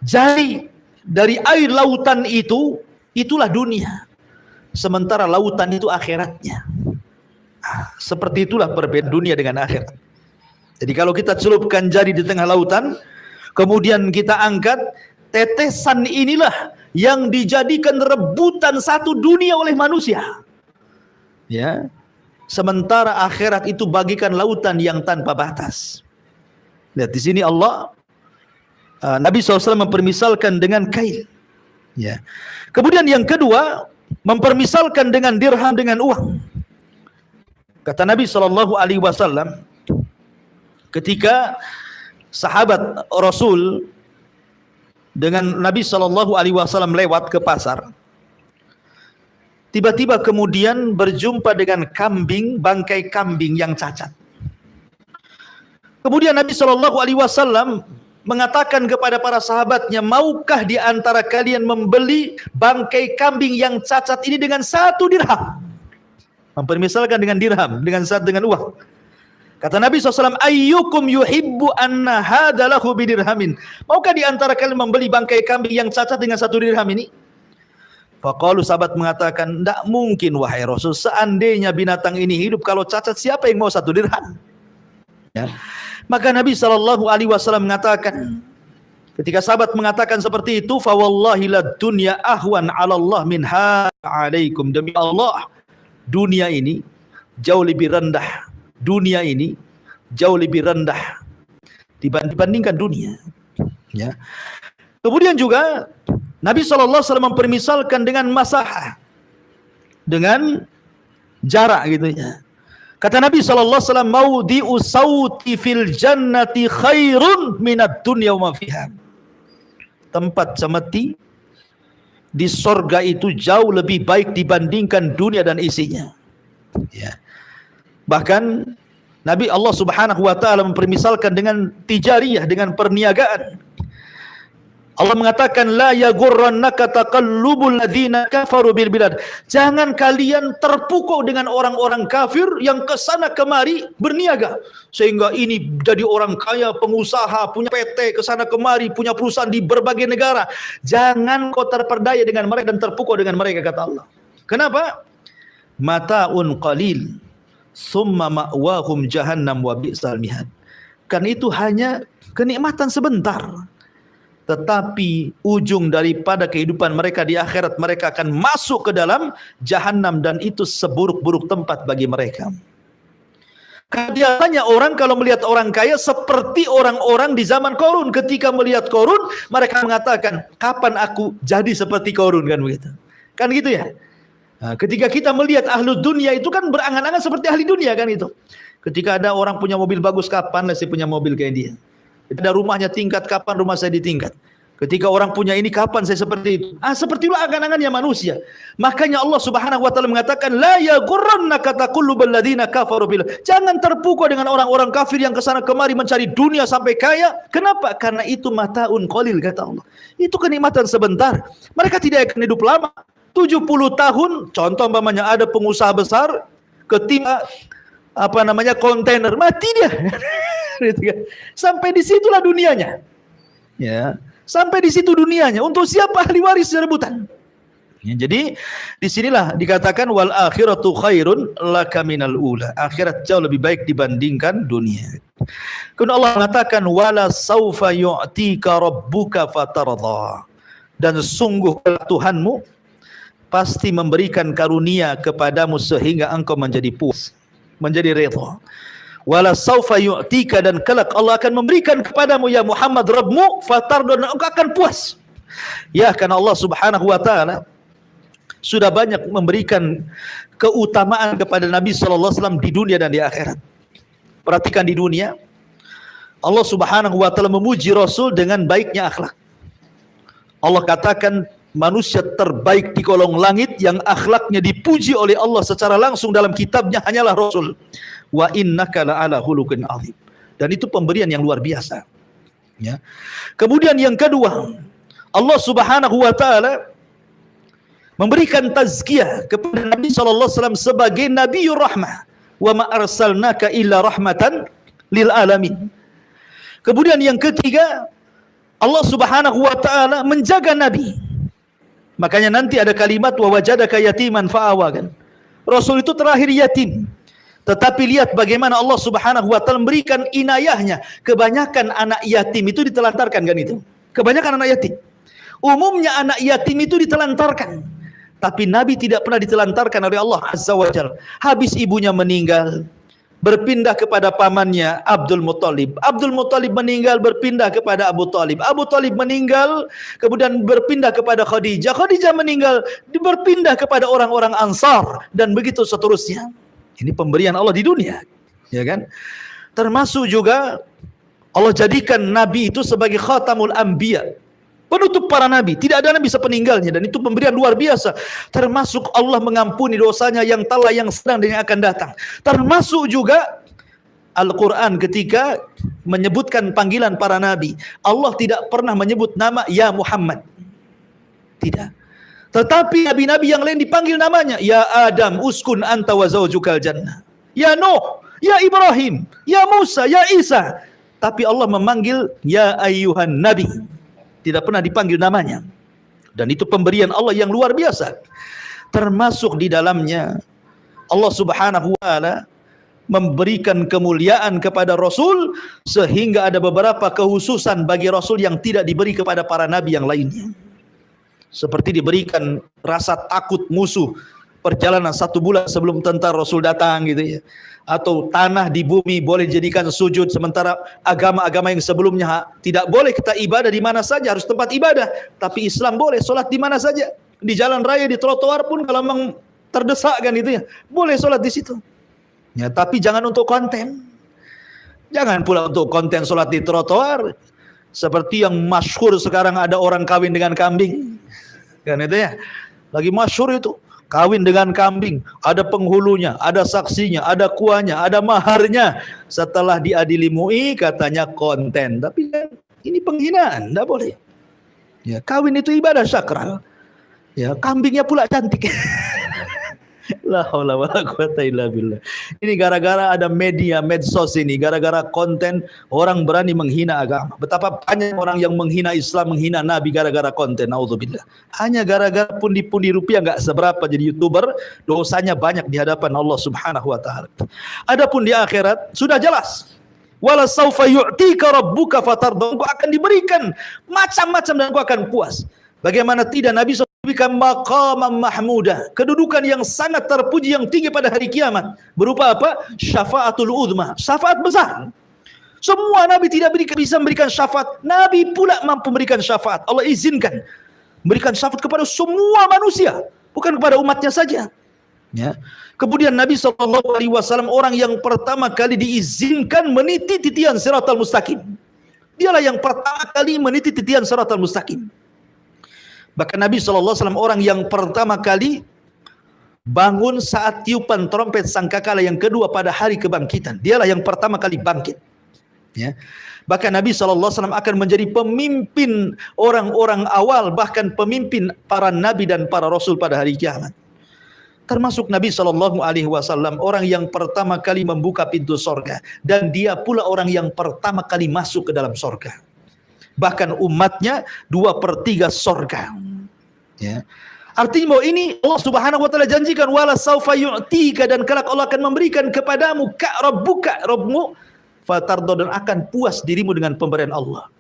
A: Jari dari air lautan itu, itulah dunia. Sementara lautan itu akhiratnya. Seperti itulah perbedaan dunia dengan akhirat. Jadi kalau kita celupkan jari di tengah lautan, kemudian kita angkat, tetesan inilah yang dijadikan rebutan satu dunia oleh manusia. Ya. Sementara akhirat itu bagikan lautan yang tanpa batas. Lihat di sini Allah, Nabi SAW mempermisalkan dengan kail. Ya. Kemudian yang kedua, mempermisalkan dengan dirham, dengan uang. Kata Nabi SAW, ketika sahabat Rasul dengan Nabi SAW lewat ke pasar, tiba-tiba kemudian berjumpa dengan kambing, bangkai kambing yang cacat. Kemudian Nabi SAW mengatakan kepada para sahabatnya, maukah di antara kalian membeli bangkai kambing yang cacat ini dengan 1 dirham? Mempermisalkan dengan dirham, dengan uang. Kata Nabi SAW, ayyukum yuhibbu anna hadha lahu bidirhamin. Maukah di antara kalian membeli bangkai kambing yang cacat dengan 1 dirham ini? Faqalu, sahabat mengatakan, tidak mungkin wahai Rasul, seandainya binatang ini hidup, kalau cacat siapa yang mau 1 dirham? Ya. Maka Nabi SAW mengatakan, ketika sahabat mengatakan seperti itu, fa wallahi lad dunya ahwan 'ala Allah min alaikum. Demi Allah, dunia ini jauh lebih rendah. Dunia ini jauh lebih rendah dibandingkan dunia. Ya. Kemudian juga Nabi SAW mempermisalkan dengan masahah, dengan jarak gitu ya. Kata Nabi SAW, maudhi'u sauti fil jannati khairun minad dunya wa ma fiha. Tempat semeti di sorga itu jauh lebih baik dibandingkan dunia dan isinya. Ya. Bahkan Nabi Allah Subhanahu wa taala mempermisalkan dengan tijariyah, dengan perniagaan. Allah mengatakan, la yaghurrannaka taqallubul ladzina kafaru bil bilad. Jangan kalian terpukau dengan orang-orang kafir yang kesana kemari berniaga, sehingga ini jadi orang kaya, pengusaha, punya PT, kesana kemari, punya perusahaan di berbagai negara. Jangan kau terperdaya dengan mereka dan terpukau dengan mereka, kata Allah. Kenapa? Mata'un qalil summa ma'wahum jahannam wa bi'sal mihad. Kan itu hanya kenikmatan sebentar, tetapi ujung daripada kehidupan mereka di akhirat, mereka akan masuk ke dalam jahanam, dan itu seburuk-buruk tempat bagi mereka. Biasanya orang kalau melihat orang kaya seperti orang-orang di zaman Qarun. Ketika melihat Qarun, mereka mengatakan, kapan aku jadi seperti Qarun, kan begitu. Kan gitu ya. Nah, ketika kita melihat ahlu dunia itu kan berangan-angan seperti ahli dunia, kan itu. Ketika ada orang punya mobil bagus, kapan saya punya mobil kayak dia. Ada rumahnya tingkat, kapan rumah saya ditingkat. Ketika orang punya ini, kapan saya seperti itu. Seperti itulah angan-angannya manusia. Makanya Allah Subhanahu wa taala mengatakan, la yaghurrannaka taqallubal ladzina kafaru bil. Jangan terpukau dengan orang-orang kafir yang kesana kemari mencari dunia sampai kaya. Kenapa? Karena itu mataun qalil, kata Allah. Itu kenikmatan sebentar. Mereka tidak akan hidup lama. 70 tahun, contoh umpamanya ada pengusaha besar ketimpa kontainer, mati dia. Sampai di situlah dunianya. Ya, sampai di situ dunianya. Untuk siapa ahli waris rebutan? Ya, jadi disinilah dikatakan wal akhiratu khairun laka minal ula. Akhirat jauh lebih baik dibandingkan dunia. Kemudian Allah mengatakan wala saufa yu'tika rabbuka fatardha. Dan sungguh Tuhanmu pasti memberikan karunia kepadamu sehingga engkau menjadi puas, menjadi redha. Wala saufa yu'tika, dan kelak Allah akan memberikan kepadamu ya Muhammad Rabbmu fatardha, dan engkau akan puas. Ya, karena Allah Subhanahu wa taala sudah banyak memberikan keutamaan kepada Nabi sallallahu alaihi wasallam di dunia dan di akhirat. Perhatikan, di dunia Allah Subhanahu wa taala memuji Rasul dengan baiknya akhlak. Allah katakan manusia terbaik di kolong langit yang akhlaknya dipuji oleh Allah secara langsung dalam kitabnya hanyalah Rasul. Wa innaka la'ala khuluqin azim. Dan itu pemberian yang luar biasa. Ya. Kemudian yang kedua, Allah Subhanahu wa taala memberikan tazkiyah kepada Nabi sallallahu alaihi wasallam sebagai nabiyur rahmah. Wa ma arsalnaka illa rahmatan lil alamin. Kemudian yang ketiga, Allah Subhanahu wa taala menjaga Nabi. Makanya nanti ada kalimat wa wajadaka yatiman fa'awa kan. Rasul itu terakhir yatim. Tetapi lihat bagaimana Allah Subhanahu wa taala memberikan inayahnya. Kebanyakan anak yatim itu ditelantarkan kan itu. Kebanyakan anak yatim. Umumnya anak yatim itu ditelantarkan. Tapi Nabi tidak pernah ditelantarkan oleh Allah Azza wa Jalla. Habis ibunya meninggal, berpindah kepada pamannya Abdul Muttalib. Abdul Muttalib meninggal, berpindah kepada Abu Talib. Abu Talib meninggal, kemudian berpindah kepada Khadijah. Khadijah meninggal, berpindah kepada orang-orang Ansar, dan begitu seterusnya. Ini pemberian Allah di dunia, ya kan? Termasuk juga Allah jadikan Nabi itu sebagai khatamul anbiya, penutup para nabi. Tidak ada nabi sepeninggalnya, dan itu pemberian luar biasa. Termasuk Allah mengampuni dosanya yang telah, yang sedang, dan yang akan datang. Termasuk juga Al-Quran ketika menyebutkan panggilan para nabi. Allah tidak pernah menyebut nama ya Muhammad. Tidak. Tetapi nabi-nabi yang lain dipanggil namanya. Ya Adam, uskun anta wa zawjukal jannah. Ya Nuh, ya Ibrahim, ya Musa, ya Isa. Tapi Allah memanggil ya ayyuhan nabi. Tidak pernah dipanggil namanya. Dan itu pemberian Allah yang luar biasa. Termasuk di dalamnya Allah Subhanahu wa taala memberikan kemuliaan kepada Rasul, sehingga ada beberapa kekhususan bagi Rasul yang tidak diberi kepada para nabi yang lainnya. Seperti diberikan rasa takut musuh perjalanan 1 bulan sebelum tentara Rasul datang gitu ya. Atau tanah di bumi boleh dijadikan sujud, sementara agama-agama yang sebelumnya tidak boleh. Kita ibadah di mana saja, harus tempat ibadah. Tapi Islam boleh sholat di mana saja, di jalan raya, di trotoar pun kalau memang terdesak kan itu ya, boleh sholat di situ. Ya, tapi jangan untuk konten. Jangan pula untuk konten sholat di trotoar. Seperti yang masyhur sekarang, ada orang kawin dengan kambing. Kan itu ya. Lagi masyhur itu. Kawin dengan kambing, ada penghulunya, ada saksinya, ada kuahnya, ada maharnya. Setelah diadili MUI katanya konten, tapi kan ini penghinaan, tidak boleh. Ya, kawin itu ibadah sakral. Ya, kambingnya pula cantik. La haula wala quwata illa billah. Ini gara-gara ada media medsos ini, gara-gara konten orang berani menghina agama. Betapa banyak orang yang menghina Islam, menghina Nabi gara-gara konten. Nauzubillah. Hanya gara-gara pundi-pundi rupiah nggak seberapa jadi YouTuber, dosanya banyak di hadapan Allah Subhanahu wa taala. Adapun di akhirat sudah jelas. Wala saufa yu'tika rabbuka fatarda. Engkau akan diberikan macam-macam dan engkau akan puas. Bagaimana tidak Nabi SAW diberikan maqamam mahmudah, kedudukan yang sangat terpuji, yang tinggi pada hari kiamat. Berupa apa? Syafaatul uzma, syafaat besar. Semua Nabi tidak bisa memberikan syafaat. Nabi pula mampu memberikan syafaat. Allah izinkan memberikan syafaat kepada semua manusia, bukan kepada umatnya saja. Ya. Kemudian Nabi SAW orang yang pertama kali diizinkan meniti titian siratal mustaqim. Dialah yang pertama kali meniti titian siratal mustaqim. Bahkan Nabi SAW orang yang pertama kali bangun saat tiupan trompet sangkakala yang kedua pada hari kebangkitan. Dialah yang pertama kali bangkit. Ya. Bahkan Nabi SAW akan menjadi pemimpin orang-orang awal, bahkan pemimpin para nabi dan para rasul pada hari kiamat. Termasuk Nabi SAW orang yang pertama kali membuka pintu sorga, dan dia pula orang yang pertama kali masuk ke dalam sorga. Bahkan umatnya 2/3 sorga. Ya. Artinya bahwa ini Allah Subhanahu wa taala janjikan wala saufa yu'tika, dan kelak Allah akan memberikan kepadamu rabbuka, Rabbmu, fatardo, dan akan puas dirimu dengan pemberian Allah.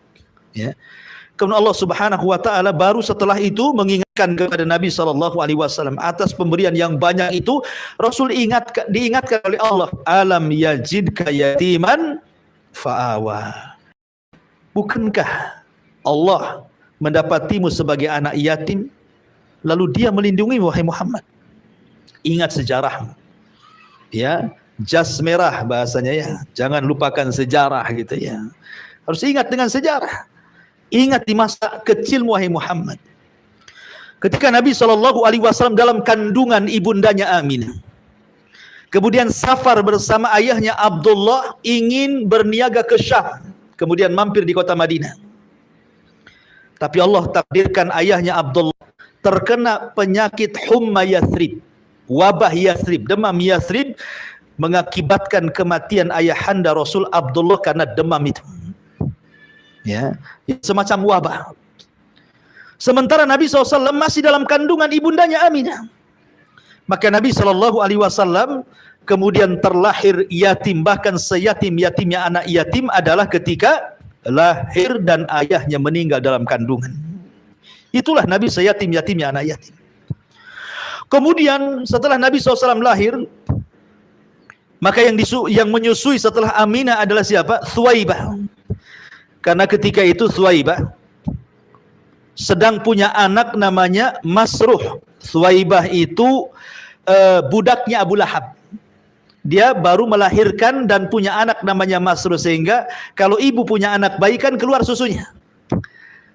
A: Ya. Kemudian Allah Subhanahu wa taala baru setelah itu mengingatkan kepada Nabi SAW atas pemberian yang banyak itu. Rasul diingatkan oleh Allah, alam yajidka yatiman fa'awa. Bukankah Allah mendapatimu sebagai anak yatim, lalu dia melindungimu, wahai Muhammad? Ingat sejarahmu. Ya, jas merah bahasanya ya. Jangan lupakan sejarah gitu ya. Harus ingat dengan sejarah. Ingat di masa kecil, wahai Muhammad. Ketika Nabi SAW dalam kandungan ibundanya Aminah, kemudian safar bersama ayahnya Abdullah ingin berniaga ke Syam, kemudian mampir di kota Madinah. Tapi Allah takdirkan ayahnya Abdullah terkena penyakit humma Yathrib, wabah Yathrib, demam Yathrib, mengakibatkan kematian ayahanda Rasul Abdullah karena demam itu. Ya, semacam wabah. Sementara Nabi SAW masih dalam kandungan ibundanya Aminah. Maka Nabi SAW kemudian terlahir yatim, bahkan seyatim-yatimnya anak yatim adalah ketika lahir dan ayahnya meninggal dalam kandungan. Itulah Nabi seyatim-yatimnya anak yatim. Kemudian setelah Nabi SAW lahir, maka yang menyusui setelah Aminah adalah siapa? Thuwaibah. Karena ketika itu Thuwaibah sedang punya anak namanya Masruh. Thuwaibah itu budaknya Abu Lahab. Dia baru melahirkan dan punya anak namanya Masruh, sehingga kalau ibu punya anak bayi kan keluar susunya.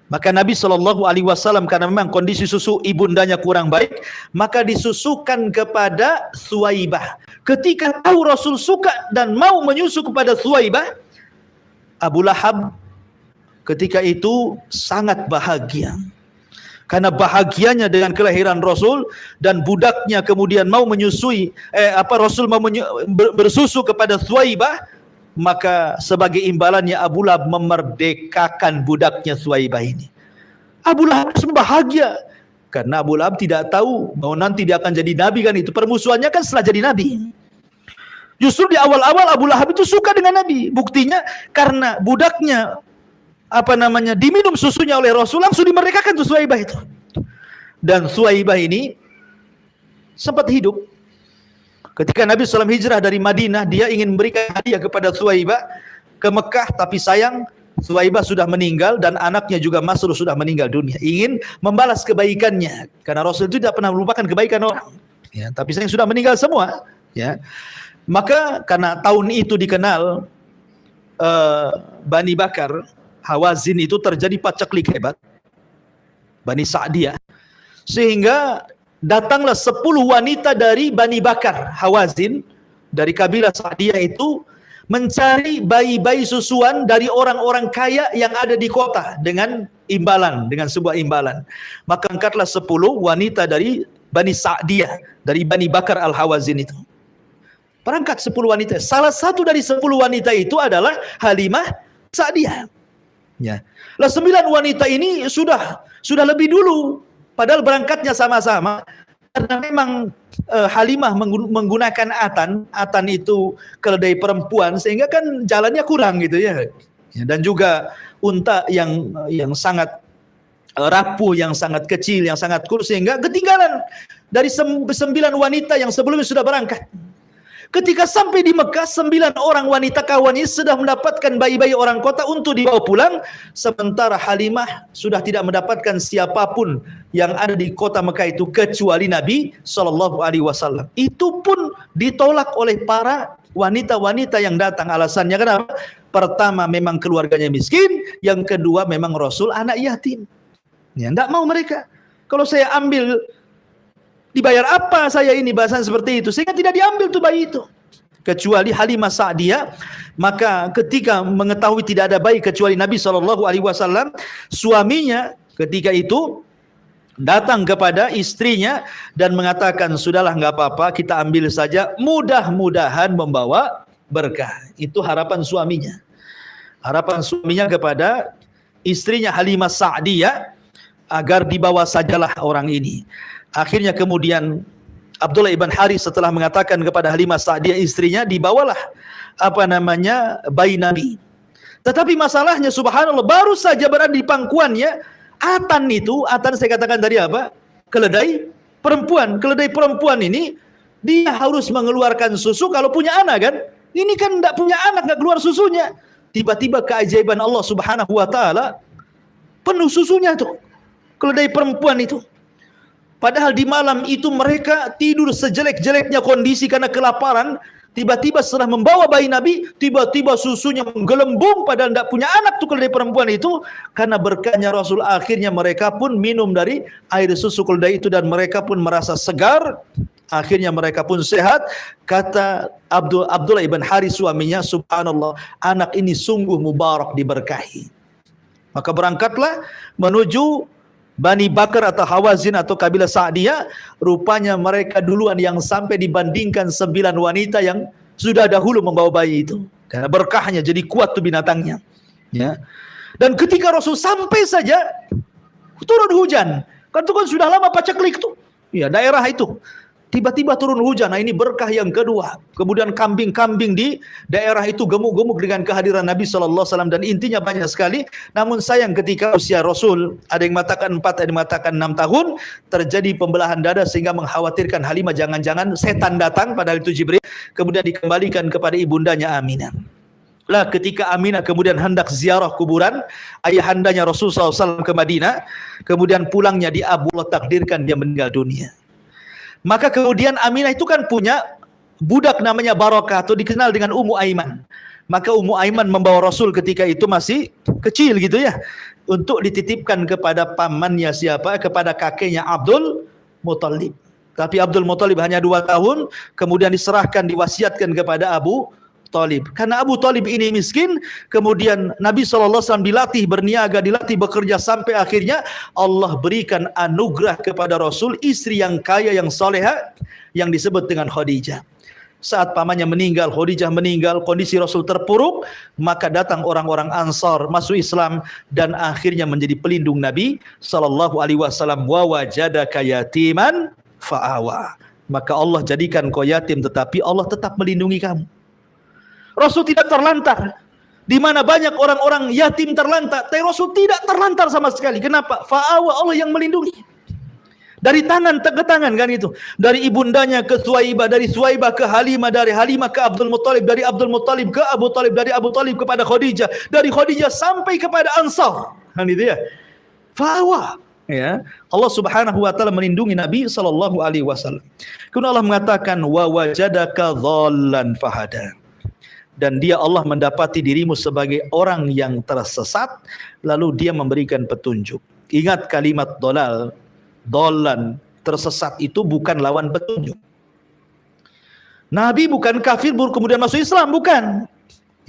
A: Maka Nabi SAW karena memang kondisi susu ibundanya kurang baik, maka disusukan kepada Thuwaibah. Ketika tahu Rasul suka dan mau menyusu kepada Thuwaibah, Abu Lahab ketika itu sangat bahagia. Karena bahagianya dengan kelahiran Rasul dan budaknya kemudian mau menyusui, Rasul mau bersusu kepada Thuwaibah, maka sebagai imbalannya Abu Lahab memerdekakan budaknya Thuwaibah ini. Abu Lahab bahagia karena Abu Lahab tidak tahu bahwa nanti dia akan jadi nabi kan, itu permusuhannya kan setelah jadi nabi. Justru di awal-awal Abu Lahab itu suka dengan Nabi. Buktinya karena budaknya diminum susunya oleh Rasul, langsung dimerdekakan tuh Thuwaibah itu. Dan Thuwaibah ini sempat hidup ketika Nabi SAW hijrah dari Madinah. Dia ingin memberikan hadiah kepada Thuwaibah ke Mekah, tapi sayang Thuwaibah sudah meninggal dan anaknya juga Masruh sudah meninggal dunia. Ingin membalas kebaikannya karena Rasul itu tidak pernah melupakan kebaikan orang, ya, tapi sayang sudah meninggal semua, ya. Maka karena tahun itu dikenal Bani Bakar Hawazin itu terjadi paceklik hebat, Bani Sa'diyah, sehingga datanglah 10 wanita dari Bani Bakar Hawazin dari kabilah Sa'diyah itu mencari bayi-bayi susuan dari orang-orang kaya yang ada di kota dengan imbalan, dengan sebuah imbalan. Maka angkatlah 10 wanita dari Bani Sa'diyah, dari Bani Bakar Al-Hawazin itu. Berangkat 10 wanita. Salah satu dari 10 wanita itu adalah Halimah Sa'diyah. Ya. Lah 9 wanita ini sudah lebih dulu, padahal berangkatnya sama-sama. Karena memang Halimah menggunakan atan itu keledai perempuan, sehingga kan jalannya kurang gitu ya. Dan juga unta yang sangat rapuh, yang sangat kecil, yang sangat kurus, sehingga ketinggalan dari 9 wanita yang sebelumnya sudah berangkat. Ketika sampai di Mekah, 9 orang wanita kawannya sudah mendapatkan bayi-bayi orang kota untuk dibawa pulang, sementara Halimah sudah tidak mendapatkan siapapun yang ada di kota Mekah itu kecuali Nabi SAW. Itu pun ditolak oleh para wanita-wanita yang datang. Alasannya kenapa? Pertama, memang keluarganya miskin. Yang kedua, memang Rasul anak yatim. Ya, tidak mau mereka. Kalau saya ambil, dibayar apa saya ini, bahasan seperti itu, sehingga tidak diambil tuh bayi itu. Kecuali Halimah Sa'diyah. Maka ketika mengetahui tidak ada bayi kecuali Nabi SAW, suaminya ketika itu datang kepada istrinya dan mengatakan, sudahlah nggak apa-apa, kita ambil saja, mudah-mudahan membawa berkah. Itu harapan suaminya. Harapan suaminya kepada istrinya Halimah Sa'diyah agar dibawa sajalah orang ini. Akhirnya kemudian Abdullah ibn Harith setelah mengatakan kepada Halimah Sa'diyah istrinya, dibawalah bayi Nabi. Tetapi masalahnya subhanallah, baru saja berada di pangkuannya, atan saya katakan tadi apa? Keledai perempuan. Keledai perempuan ini dia harus mengeluarkan susu kalau punya anak kan. Ini kan tidak punya anak, nggak keluar susunya. Tiba-tiba keajaiban Allah Subhanahu wa taala, penuh susunya tuh keledai perempuan itu. Padahal di malam itu mereka tidur sejelek-jeleknya kondisi karena kelaparan. Tiba-tiba setelah membawa bayi Nabi, tiba-tiba susunya menggelembung, padahal tidak punya anak tuh keledai perempuan itu. Karena berkahnya Rasul, akhirnya mereka pun minum dari air susu keledai itu dan mereka pun merasa segar. Akhirnya mereka pun sehat. Kata Abdullah ibn Harith suaminya, subhanallah, anak ini sungguh mubarak, diberkahi. Maka berangkatlah menuju Bani Bakar atau Hawazin atau kabilah Sa'diyah. Rupanya mereka duluan yang sampai dibandingkan 9 wanita yang sudah dahulu membawa bayi itu. Karena berkahnya jadi kuat tuh binatangnya. Ya. Dan ketika Rasul sampai saja, turun hujan. Kan itu kan sudah lama paceklik tuh. Ya, daerah itu. Tiba-tiba turun hujan. Nah, ini berkah yang kedua. Kemudian kambing-kambing di daerah itu gemuk-gemuk dengan kehadiran Nabi SAW. Dan intinya banyak sekali. Namun sayang ketika usia Rasul, ada yang mengatakan 4, ada yang mengatakan 6 tahun, terjadi pembelahan dada sehingga mengkhawatirkan Halimah jangan-jangan setan datang, padahal itu Jibril. Kemudian dikembalikan kepada ibundanya Aminah. Lah ketika Aminah kemudian hendak ziarah kuburan ayahandanya Rasulullah SAW ke Madinah, kemudian pulangnya di Abu Allah takdirkan dia meninggal dunia. Maka kemudian Aminah itu kan punya budak namanya Barakah atau dikenal dengan Ummu Aiman. Maka Ummu Aiman membawa Rasul ketika itu masih kecil gitu ya, untuk dititipkan kepada pamannya siapa? Kepada kakeknya Abdul Muthalib. Tapi Abdul Muthalib hanya 2 tahun, kemudian diserahkan, diwasiatkan kepada Abu Talib. Karena Abu Talib ini miskin, kemudian Nabi SAW dilatih berniaga, dilatih bekerja, sampai akhirnya Allah berikan anugerah kepada Rasul istri yang kaya, yang soleha, yang disebut dengan Khadijah. Saat pamannya meninggal, Khadijah meninggal, kondisi Rasul terpuruk, maka datang orang-orang Ansar masuk Islam dan akhirnya menjadi pelindung Nabi SAW. Wa wajadaka yatiman fa'awa. Maka Allah jadikan kau yatim, tetapi Allah tetap melindungi kamu. Rasul tidak terlantar. Di mana banyak orang-orang yatim terlantar, tapi Rasul tidak terlantar sama sekali. Kenapa? Fa'awa, Allah yang melindungi. Dari tangan ke tangan kan itu. Dari ibundanya ke Suwaibah, dari Suwaibah ke Halimah, dari Halimah ke Abdul Muthalib, dari Abdul Muthalib ke Abu Talib, dari Abu Talib kepada Khadijah, dari Khadijah sampai kepada Ansar. Kan itu ya. Fa'awa. Ya, Allah Subhanahu wa taala melindungi Nabi sallallahu alaihi wasallam. Kemudian Allah mengatakan wa wajadaka dhallan fahada. Dan dia Allah mendapati dirimu sebagai orang yang tersesat, lalu dia memberikan petunjuk. Ingat kalimat dolal, dolan, tersesat itu bukan lawan petunjuk. Nabi bukan kafir kemudian masuk Islam, bukan.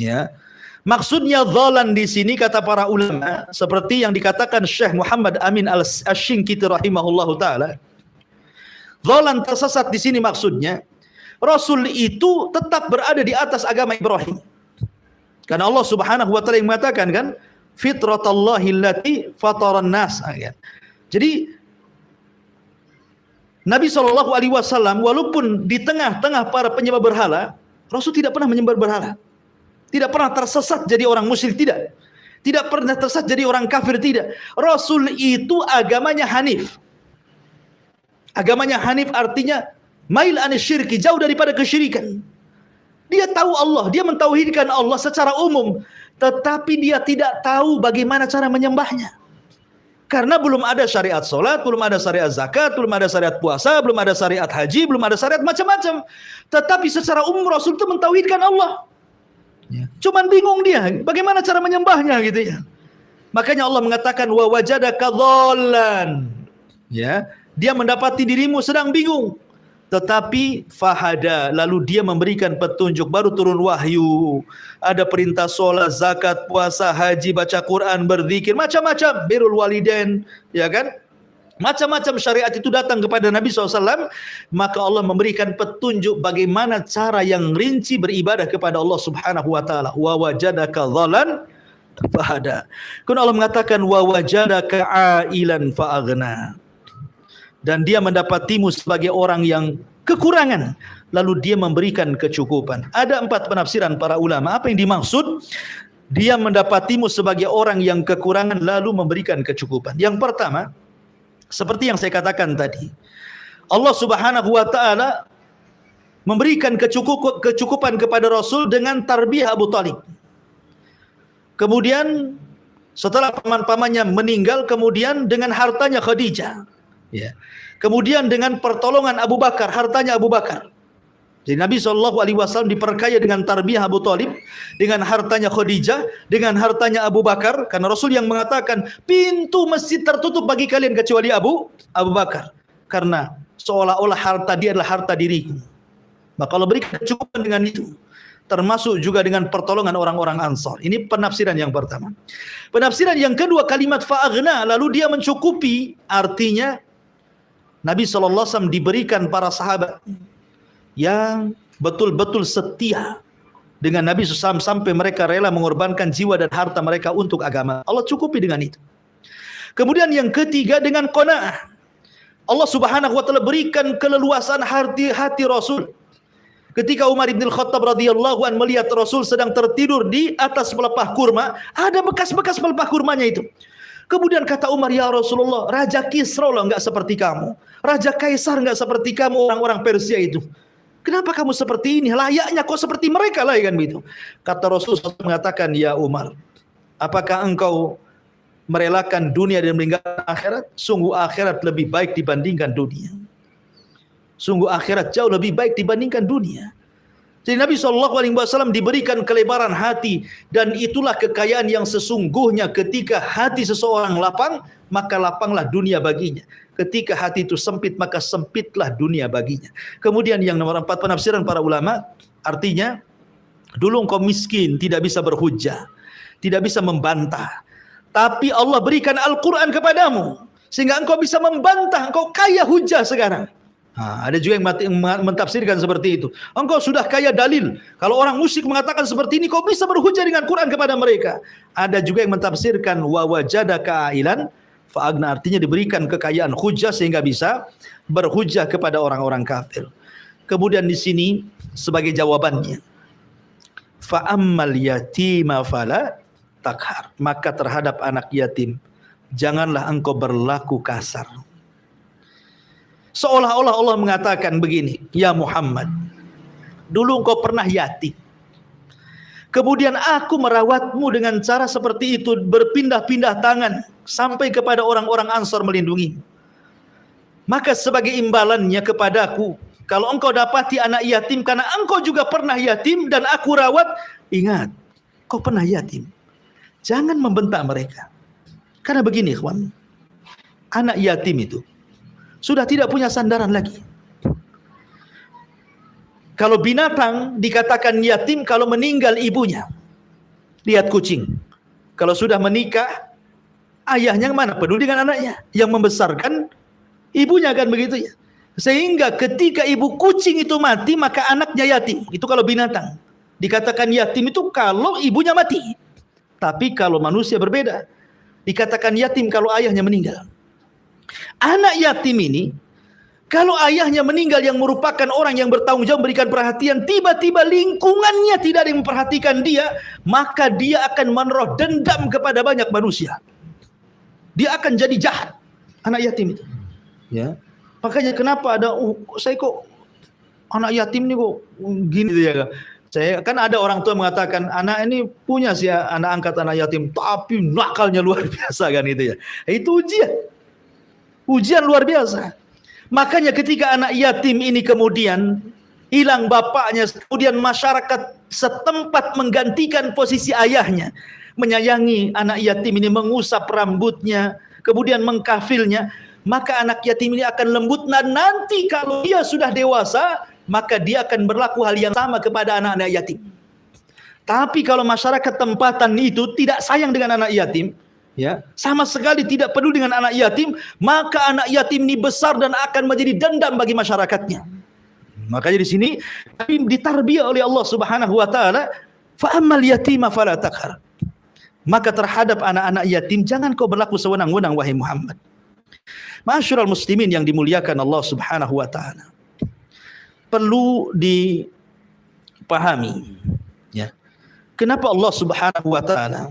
A: Ya. Maksudnya dolan di sini kata para ulama, seperti yang dikatakan Syekh Muhammad Amin Al-Shinqiti rahimahullahu taala. Dolan tersesat di sini maksudnya Rasul itu tetap berada di atas agama Ibrahim. Karena Allah Subhanahu wa taala yang mengatakan kan, fitratallahi allati fataran nas. Jadi Nabi SAW walaupun di tengah-tengah para penyembah berhala, Rasul tidak pernah menyembah berhala. Tidak pernah tersesat jadi orang musyrik, tidak. Tidak pernah tersesat jadi orang kafir, tidak. Rasul itu agamanya Hanif. Agamanya Hanif artinya mail anisyirki, jauh daripada kesyirikan. Dia tahu Allah, dia mentauhidkan Allah secara umum, tetapi dia tidak tahu bagaimana cara menyembahnya. Karena belum ada syariat solat, belum ada syariat zakat, belum ada syariat puasa, belum ada syariat haji, belum ada syariat macam-macam. Tetapi secara umum Rasul itu mentauhidkan Allah. Cuman bingung dia, bagaimana cara menyembahnya gitu ya. Makanya Allah mengatakan wa wajadaka dhallan. Ya, dia mendapati dirimu sedang bingung. Tetapi fahada, lalu dia memberikan petunjuk, baru turun wahyu. Ada perintah sholat, zakat, puasa, haji, baca Quran, berzikir, macam-macam, birrul walidain, ya kan? Macam-macam syariat itu datang kepada Nabi SAW. Maka Allah memberikan petunjuk bagaimana cara yang rinci beribadah kepada Allah Subhanahu wa taala. Wa wajadaka dhalan fahada. Kemudian Allah mengatakan wa wajadaka ailan faaghna. Dan dia mendapatimu sebagai orang yang kekurangan, lalu dia memberikan kecukupan. Ada 4 penafsiran para ulama. Apa yang dimaksud? Dia mendapatimu sebagai orang yang kekurangan, lalu memberikan kecukupan. Yang pertama, seperti yang saya katakan tadi, Allah Subhanahu wa taala memberikan kecukupan kepada Rasul dengan tarbiyah Abu Talib. Kemudian setelah paman-pamannya meninggal, kemudian dengan hartanya Khadijah. Ya. Kemudian dengan pertolongan Abu Bakar, hartanya Abu Bakar. Jadi Nabi SAW diperkaya dengan tarbiyah Abu Talib, dengan hartanya Khadijah, dengan hartanya Abu Bakar. Karena Rasul yang mengatakan pintu masjid tertutup bagi kalian kecuali Abu Bakar. Karena seolah-olah harta dia adalah harta diriku. Maka Allah berikan kecukupan dengan itu. Termasuk juga dengan pertolongan orang-orang Ansar. Ini penafsiran yang pertama. Penafsiran yang kedua, kalimat fa'aghna, lalu dia mencukupi, artinya Nabi SAW diberikan para sahabat yang betul-betul setia dengan Nabi SAW sampai mereka rela mengorbankan jiwa dan harta mereka untuk agama. Allah cukupi dengan itu. Kemudian yang ketiga dengan qanaah. Allah Subhanahu wa taala berikan keleluasan hati Rasul. Ketika Umar bin Khattab radhiyallahu an melihat Rasul sedang tertidur di atas pelepah kurma, ada bekas-bekas pelepah kurmanya itu. Kemudian kata Umar, ya Rasulullah, Raja Kisra loh enggak seperti kamu. Raja Kaisar enggak seperti kamu, orang-orang Persia itu. Kenapa kamu seperti ini? Layaknya kau seperti mereka lah, kan begitu. Kata Rasulullah mengatakan, ya Umar, apakah engkau merelakan dunia dan meninggalkan akhirat? Sungguh akhirat lebih baik dibandingkan dunia. Sungguh akhirat jauh lebih baik dibandingkan dunia. Jadi Nabi SAW diberikan kelebaran hati, dan itulah kekayaan yang sesungguhnya. Ketika hati seseorang lapang, maka lapanglah dunia baginya. Ketika hati itu sempit, maka sempitlah dunia baginya. Kemudian yang nomor 4, penafsiran para ulama, artinya dulu engkau miskin, tidak bisa berhujjah, tidak bisa membantah. Tapi Allah berikan Al-Quran kepadamu, sehingga engkau bisa membantah, engkau kaya hujjah sekarang. Ada juga yang mentafsirkan seperti itu. Engkau sudah kaya dalil. Kalau orang musyrik mengatakan seperti ini, kau bisa berhujjah dengan Quran kepada mereka. Ada juga yang mentafsirkan wa wajadaka ailan fa'agna, artinya diberikan kekayaan hujjah sehingga bisa berhujjah kepada orang-orang kafir. Kemudian di sini sebagai jawabannya, fa'ammal yatima fala takhar, maka terhadap anak yatim janganlah engkau berlaku kasar. Seolah-olah Allah mengatakan begini, ya Muhammad, dulu engkau pernah yatim, kemudian aku merawatmu dengan cara seperti itu, berpindah-pindah tangan sampai kepada orang-orang Ansar melindungi. Maka sebagai imbalannya kepadaku, kalau engkau dapati anak yatim karena engkau juga pernah yatim dan aku rawat, ingat, kau pernah yatim, jangan membentak mereka. Karena begini, ikhwan, anak yatim itu sudah tidak punya sandaran lagi. Kalau binatang dikatakan yatim kalau meninggal ibunya. Lihat kucing, kalau sudah menikah, ayahnya mana peduli dengan anaknya, yang membesarkan ibunya, kan begitu ya. Sehingga ketika ibu kucing itu mati, maka anaknya yatim. Itu kalau binatang dikatakan yatim itu kalau ibunya mati. Tapi kalau manusia berbeda, dikatakan yatim kalau ayahnya meninggal. Anak yatim ini, kalau ayahnya meninggal yang merupakan orang yang bertanggung jawab memberikan perhatian, tiba-tiba lingkungannya tidak ada yang memperhatikan dia, maka dia akan menaruh dendam kepada banyak manusia. Dia akan jadi jahat, anak yatim itu. Ya, makanya kenapa ada, saya kok anak yatim ini kok gini ya. Saya kan ada orang tua mengatakan anak ini punya sih anak angkat anak yatim, tapi nakalnya luar biasa, kan itu ya. Itu ujian luar biasa. Makanya ketika anak yatim ini kemudian hilang bapaknya, kemudian masyarakat setempat menggantikan posisi ayahnya, menyayangi anak yatim ini, mengusap rambutnya, kemudian mengkafilnya, maka anak yatim ini akan lembut. Dan nanti kalau dia sudah dewasa, maka dia akan berlaku hal yang sama kepada anak-anak yatim. Tapi kalau masyarakat tempatan itu tidak sayang dengan anak yatim, ya, sama sekali tidak peduli dengan anak yatim, maka anak yatim ini besar dan akan menjadi dendam bagi masyarakatnya. Makanya di sini ditarbiyah oleh Allah Subhanahu wa taala, fa ammal yatima fala taqhar. Maka terhadap anak-anak yatim jangan kau berlaku sewenang-wenang, wahai Muhammad. Ma'asyiral muslimin yang dimuliakan Allah Subhanahu wa taala, perlu dipahami, ya, kenapa Allah Subhanahu wa taala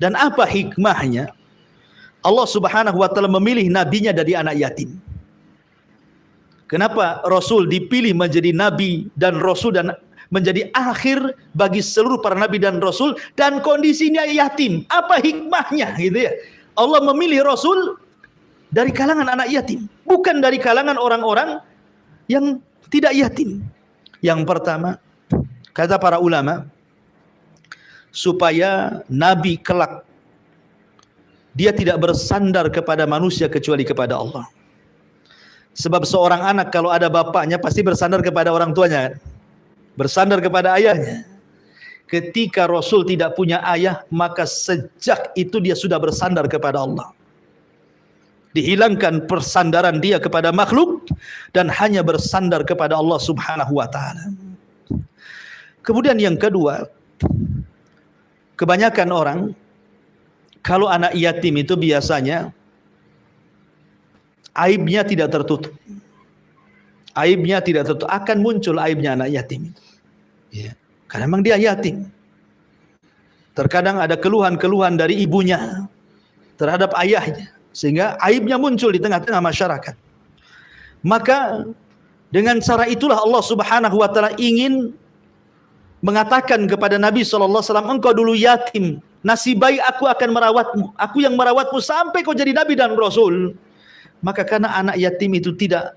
A: dan apa hikmahnya Allah Subhanahu wa taala memilih nabinya dari anak yatim. Kenapa Rasul dipilih menjadi nabi dan Rasul dan menjadi akhir bagi seluruh para nabi dan Rasul, dan kondisinya yatim? Apa hikmahnya, gitu ya? Allah memilih Rasul dari kalangan anak yatim, bukan dari kalangan orang-orang yang tidak yatim. Yang pertama, kata para ulama, supaya nabi kelak dia tidak bersandar kepada manusia kecuali kepada Allah. Sebab seorang anak kalau ada bapaknya pasti bersandar kepada orang tuanya, bersandar kepada ayahnya. Ketika Rasul tidak punya ayah, maka sejak itu dia sudah bersandar kepada Allah. Dihilangkan persandaran dia kepada makhluk dan hanya bersandar kepada Allah Subhanahu wa taala. Kemudian yang kedua, kebanyakan orang kalau anak yatim itu biasanya aibnya tidak tertutup. Aibnya tidak tertutup, akan muncul aibnya anak yatim itu. Ya, karena memang dia yatim. Terkadang ada keluhan-keluhan dari ibunya terhadap ayahnya, sehingga aibnya muncul di tengah-tengah masyarakat. Maka dengan cara itulah Allah Subhanahu wa taala ingin mengatakan kepada Nabi SAW, engkau dulu yatim, nasib baik aku akan merawatmu, aku yang merawatmu sampai kau jadi Nabi dan Rasul. Maka karena anak yatim itu tidak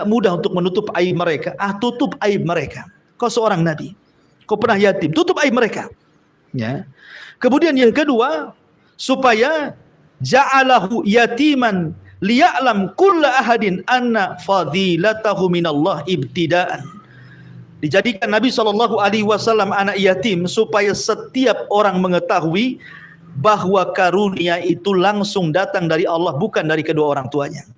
A: mudah untuk menutup aib mereka, tutup aib mereka. Kau seorang Nabi, kau pernah yatim, tutup aib mereka. Ya. Kemudian yang kedua, supaya ja'alahu yatiman liya'lam kulla ahadin anna fadilatahu minallah ibtidaan. Dijadikan Nabi SAW anak yatim supaya setiap orang mengetahui bahwa karunia itu langsung datang dari Allah, bukan dari kedua orang tuanya.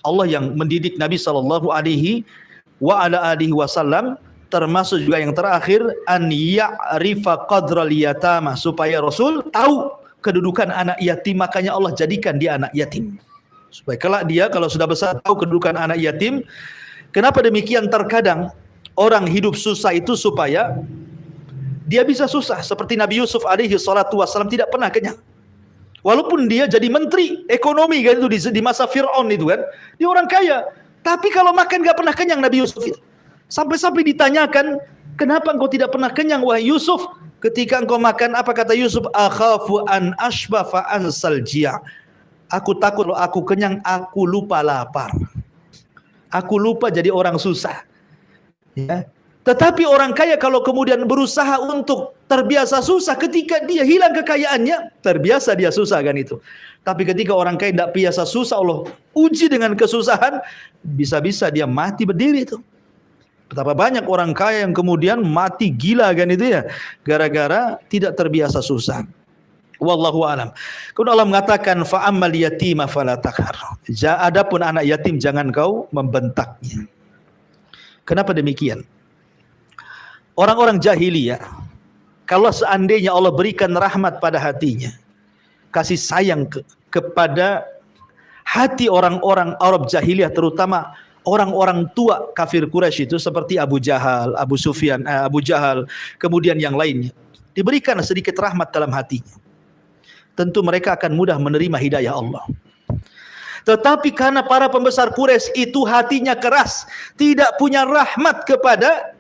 A: Allah yang mendidik Nabi SAW, termasuk juga yang terakhir an ya'rifa qadral yatama, supaya Rasul tahu kedudukan anak yatim, makanya Allah jadikan dia anak yatim. Supaya kelak dia kalau sudah besar tahu kedudukan anak yatim. Kenapa demikian? Terkadang orang hidup susah itu supaya dia bisa susah, seperti Nabi Yusuf alaihi salatu wassalam tidak pernah kenyang. Walaupun dia jadi menteri ekonomi kan itu di masa Fir'aun itu kan, dia orang kaya, tapi kalau makan gak pernah kenyang Nabi Yusuf itu. Sampai-sampai ditanyakan, kenapa engkau tidak pernah kenyang wahai Yusuf? Ketika engkau makan, apa kata Yusuf? Akhafu an ashbafa an saljiya. Aku takut loh, aku kenyang, aku lupa lapar. Aku lupa jadi orang susah. Ya. Tetapi orang kaya kalau kemudian berusaha untuk terbiasa susah, ketika dia hilang kekayaannya, terbiasa dia susah kan itu. Tapi ketika orang kaya tidak biasa susah, Allah uji dengan kesusahan, bisa-bisa dia mati berdiri itu. Betapa banyak orang kaya yang kemudian mati gila kan itu ya, gara-gara tidak terbiasa susah. Wallahu alam. Kemudian Allah mengatakan fa ammal yatima fala taqhar. Adapun anak yatim jangan kau membentaknya. Kenapa demikian? Orang-orang jahiliyah, kalau seandainya Allah berikan rahmat pada hatinya, kasih sayang kepada hati orang-orang Arab jahiliyah, terutama orang-orang tua kafir Quraisy itu seperti Abu Jahal, Abu Sufyan, Abu Jahal, kemudian yang lainnya, diberikan sedikit rahmat dalam hatinya, tentu mereka akan mudah menerima hidayah Allah. Tetapi karena para pembesar Quraisy itu hatinya keras, tidak punya rahmat kepada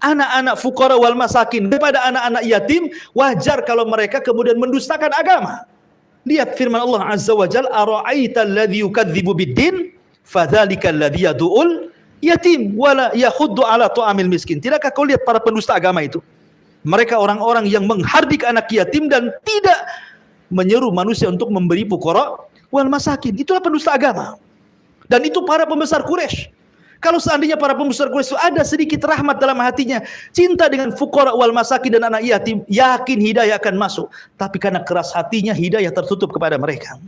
A: anak-anak fuqara wal masakin, kepada anak-anak yatim, wajar kalau mereka kemudian mendustakan agama. Lihat firman Allah Azza wa Jalla, ara'aita alladhi yukadzibu bid-din fadzalika alladhi yad'ul yatim wala yahuddu ala ta'amil miskin. Tidakkah kau lihat para pendusta agama itu? Mereka orang-orang yang menghardik anak yatim dan tidak menyeru manusia untuk memberi fuqara wal masakin. Itulah pendusta agama. Dan itu para pembesar Quraisy. Kalau seandainya para pembesar Quraisy itu ada sedikit rahmat dalam hatinya, cinta dengan fuqara wal masakin dan anak yatim, yakin hidayah akan masuk. Tapi karena keras hatinya, hidayah tertutup kepada mereka.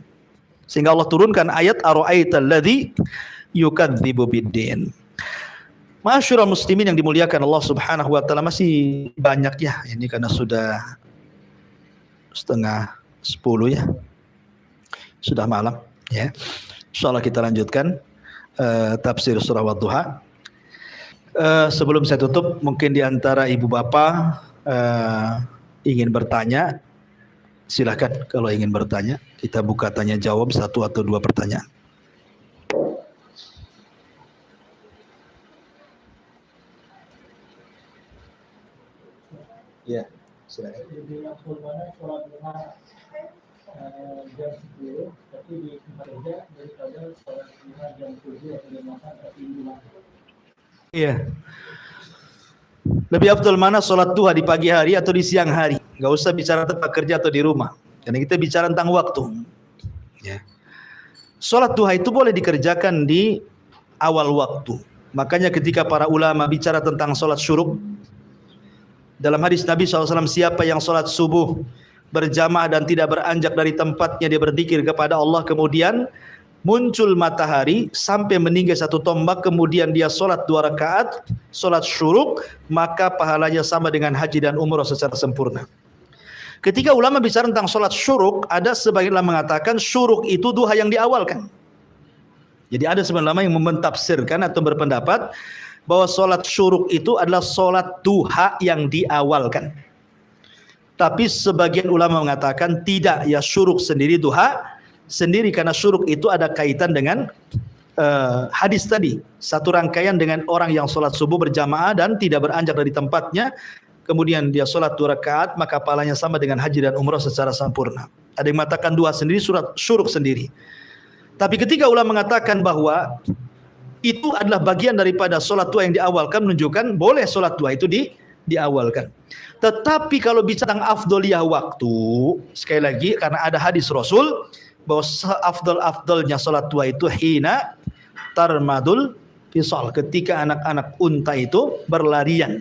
A: Sehingga Allah turunkan ayat ara'aital ladzi yukadzibu bid-din. Ma'asyiral muslimin yang dimuliakan Allah Subhanahu wa taala, masih banyak ya ini karena sudah 9:30 ya. Sudah malam ya. Insyaallah kita lanjutkan tafsir surah Wadduha. Sebelum saya tutup, mungkin di antara ibu bapak ingin bertanya, silakan kalau ingin bertanya. Kita buka tanya jawab 1 atau 2 pertanyaan. Ya, silakan. Jam 10, tapi di tempat kerja daripada sholat duha jam 7 atau jam 8 tapi iya. Lebih afdal mana sholat duha di pagi hari atau di siang hari? Gak usah bicara tempat kerja atau di rumah, karena kita bicara tentang waktu. Ya. Sholat duha itu boleh dikerjakan di awal waktu. Makanya ketika para ulama bicara tentang sholat syuruk, dalam hadis Nabi SAW, siapa yang sholat subuh berjamaah dan tidak beranjak dari tempatnya, dia berzikir kepada Allah, kemudian muncul matahari sampai meninggi 1 tombak, kemudian dia sholat 2 rakaat, sholat syuruk, maka pahalanya sama dengan haji dan umrah secara sempurna. Ketika ulama bicara tentang sholat syuruk, ada sebagian ulama mengatakan syuruk itu duha yang diawalkan. Jadi ada sebagian ulama yang mentafsirkan atau berpendapat bahwa sholat syuruk itu adalah sholat duha yang diawalkan. Tapi sebagian ulama mengatakan tidak, ya syuruk sendiri, duha sendiri, karena syuruk itu ada kaitan dengan hadis tadi, satu rangkaian dengan orang yang sholat subuh berjamaah dan tidak beranjak dari tempatnya, kemudian dia sholat 2 rakaat, maka pahalanya sama dengan haji dan umrah secara sempurna. Ada yang mengatakan duha sendiri, syuruk sendiri. Tapi ketika ulama mengatakan bahwa itu adalah bagian daripada sholat duha yang diawalkan, menunjukkan boleh sholat duha itu diawalkan. Tetapi kalau bicara tentang afdoliyah waktu, sekali lagi karena ada hadis Rasul bahwa seafdal-afdalnya sholat duha itu hina tarmadul fisal, ketika anak-anak unta itu berlarian,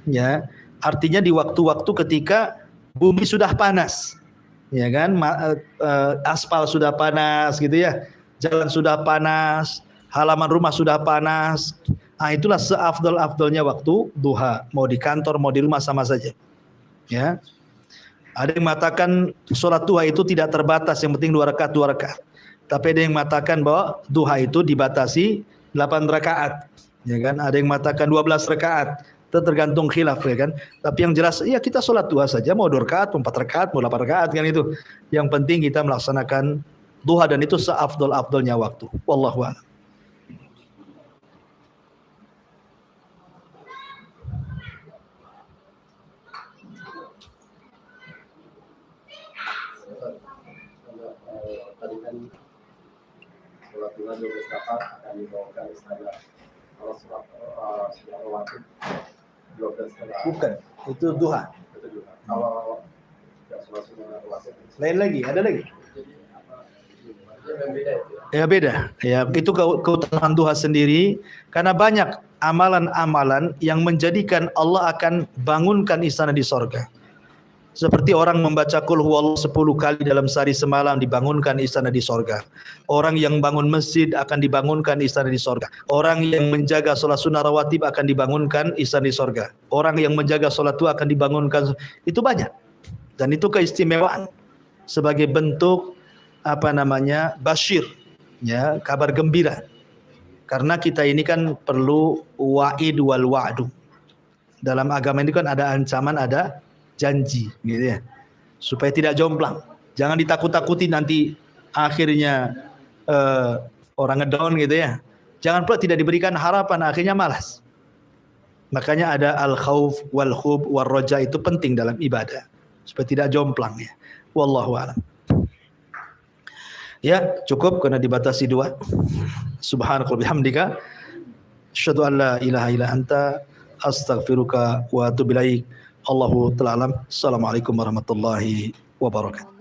A: ya, artinya di waktu-waktu ketika bumi sudah panas, ya kan, aspal sudah panas gitu ya, jalan sudah panas, halaman rumah sudah panas. Nah, itulah seafdal-afdalnya waktu duha, mau di kantor mau di rumah sama saja, ya. Ada yang mengatakan sholat duha itu tidak terbatas, yang penting 2 rakaat 2 rakaat. Tapi ada yang mengatakan bahwa duha itu dibatasi 8 rakaat, ya kan. Ada yang mengatakan 12 rakaat, itu tergantung khilaf, ya kan. Tapi yang jelas, ya kita sholat duha saja, mau 2 rakaat, mau 4 rakaat, mau 8 rakaat, kan itu. Yang penting kita melaksanakan duha, dan itu seafdal-afdalnya waktu. Wallahu a'lam.
B: Tadi kan sholat duha 12 rakaat akan dibawakan istana. Kalau sholat rawatib 12 rakaat.
A: Bukan, itu duha.
B: Itu duha. Kalau tidak sholat rawatib.
A: Lain lagi, ada lagi?
B: Beda itu.
A: Ya beda. Ya, itu keutamaan duha sendiri, karena banyak amalan-amalan yang menjadikan Allah akan bangunkan istana di sorga. Seperti orang membaca qul huwallahu 10 kali dalam sehari semalam, dibangunkan istana di sorga. Orang yang bangun masjid akan dibangunkan istana di sorga. Orang yang menjaga sholat sunnah rawatib akan dibangunkan istana di sorga. Orang yang menjaga sholat duha akan dibangunkan. Itu banyak. Dan itu keistimewaan sebagai bentuk basyir, ya, kabar gembira. Karena kita ini kan perlu wa'id wal wa'du. Dalam agama ini kan ada ancaman, ada janji, gitu ya, supaya tidak jomplang. Jangan ditakut-takuti nanti akhirnya orang ngedown, gitu ya. Jangan pula tidak diberikan harapan, akhirnya malas. Makanya ada al-khauf wal khub wal roja, itu penting dalam ibadah supaya tidak jomplang, ya. Wallahu a'lam. Ya, cukup karena dibatasi 2. Subhanakallahumma bihamdika asyhadu an la ilaha illa anta astaghfiruka wa atubu ilaik. Allahu ta'ala alam. Assalamualaikum warahmatullahi wabarakatuh.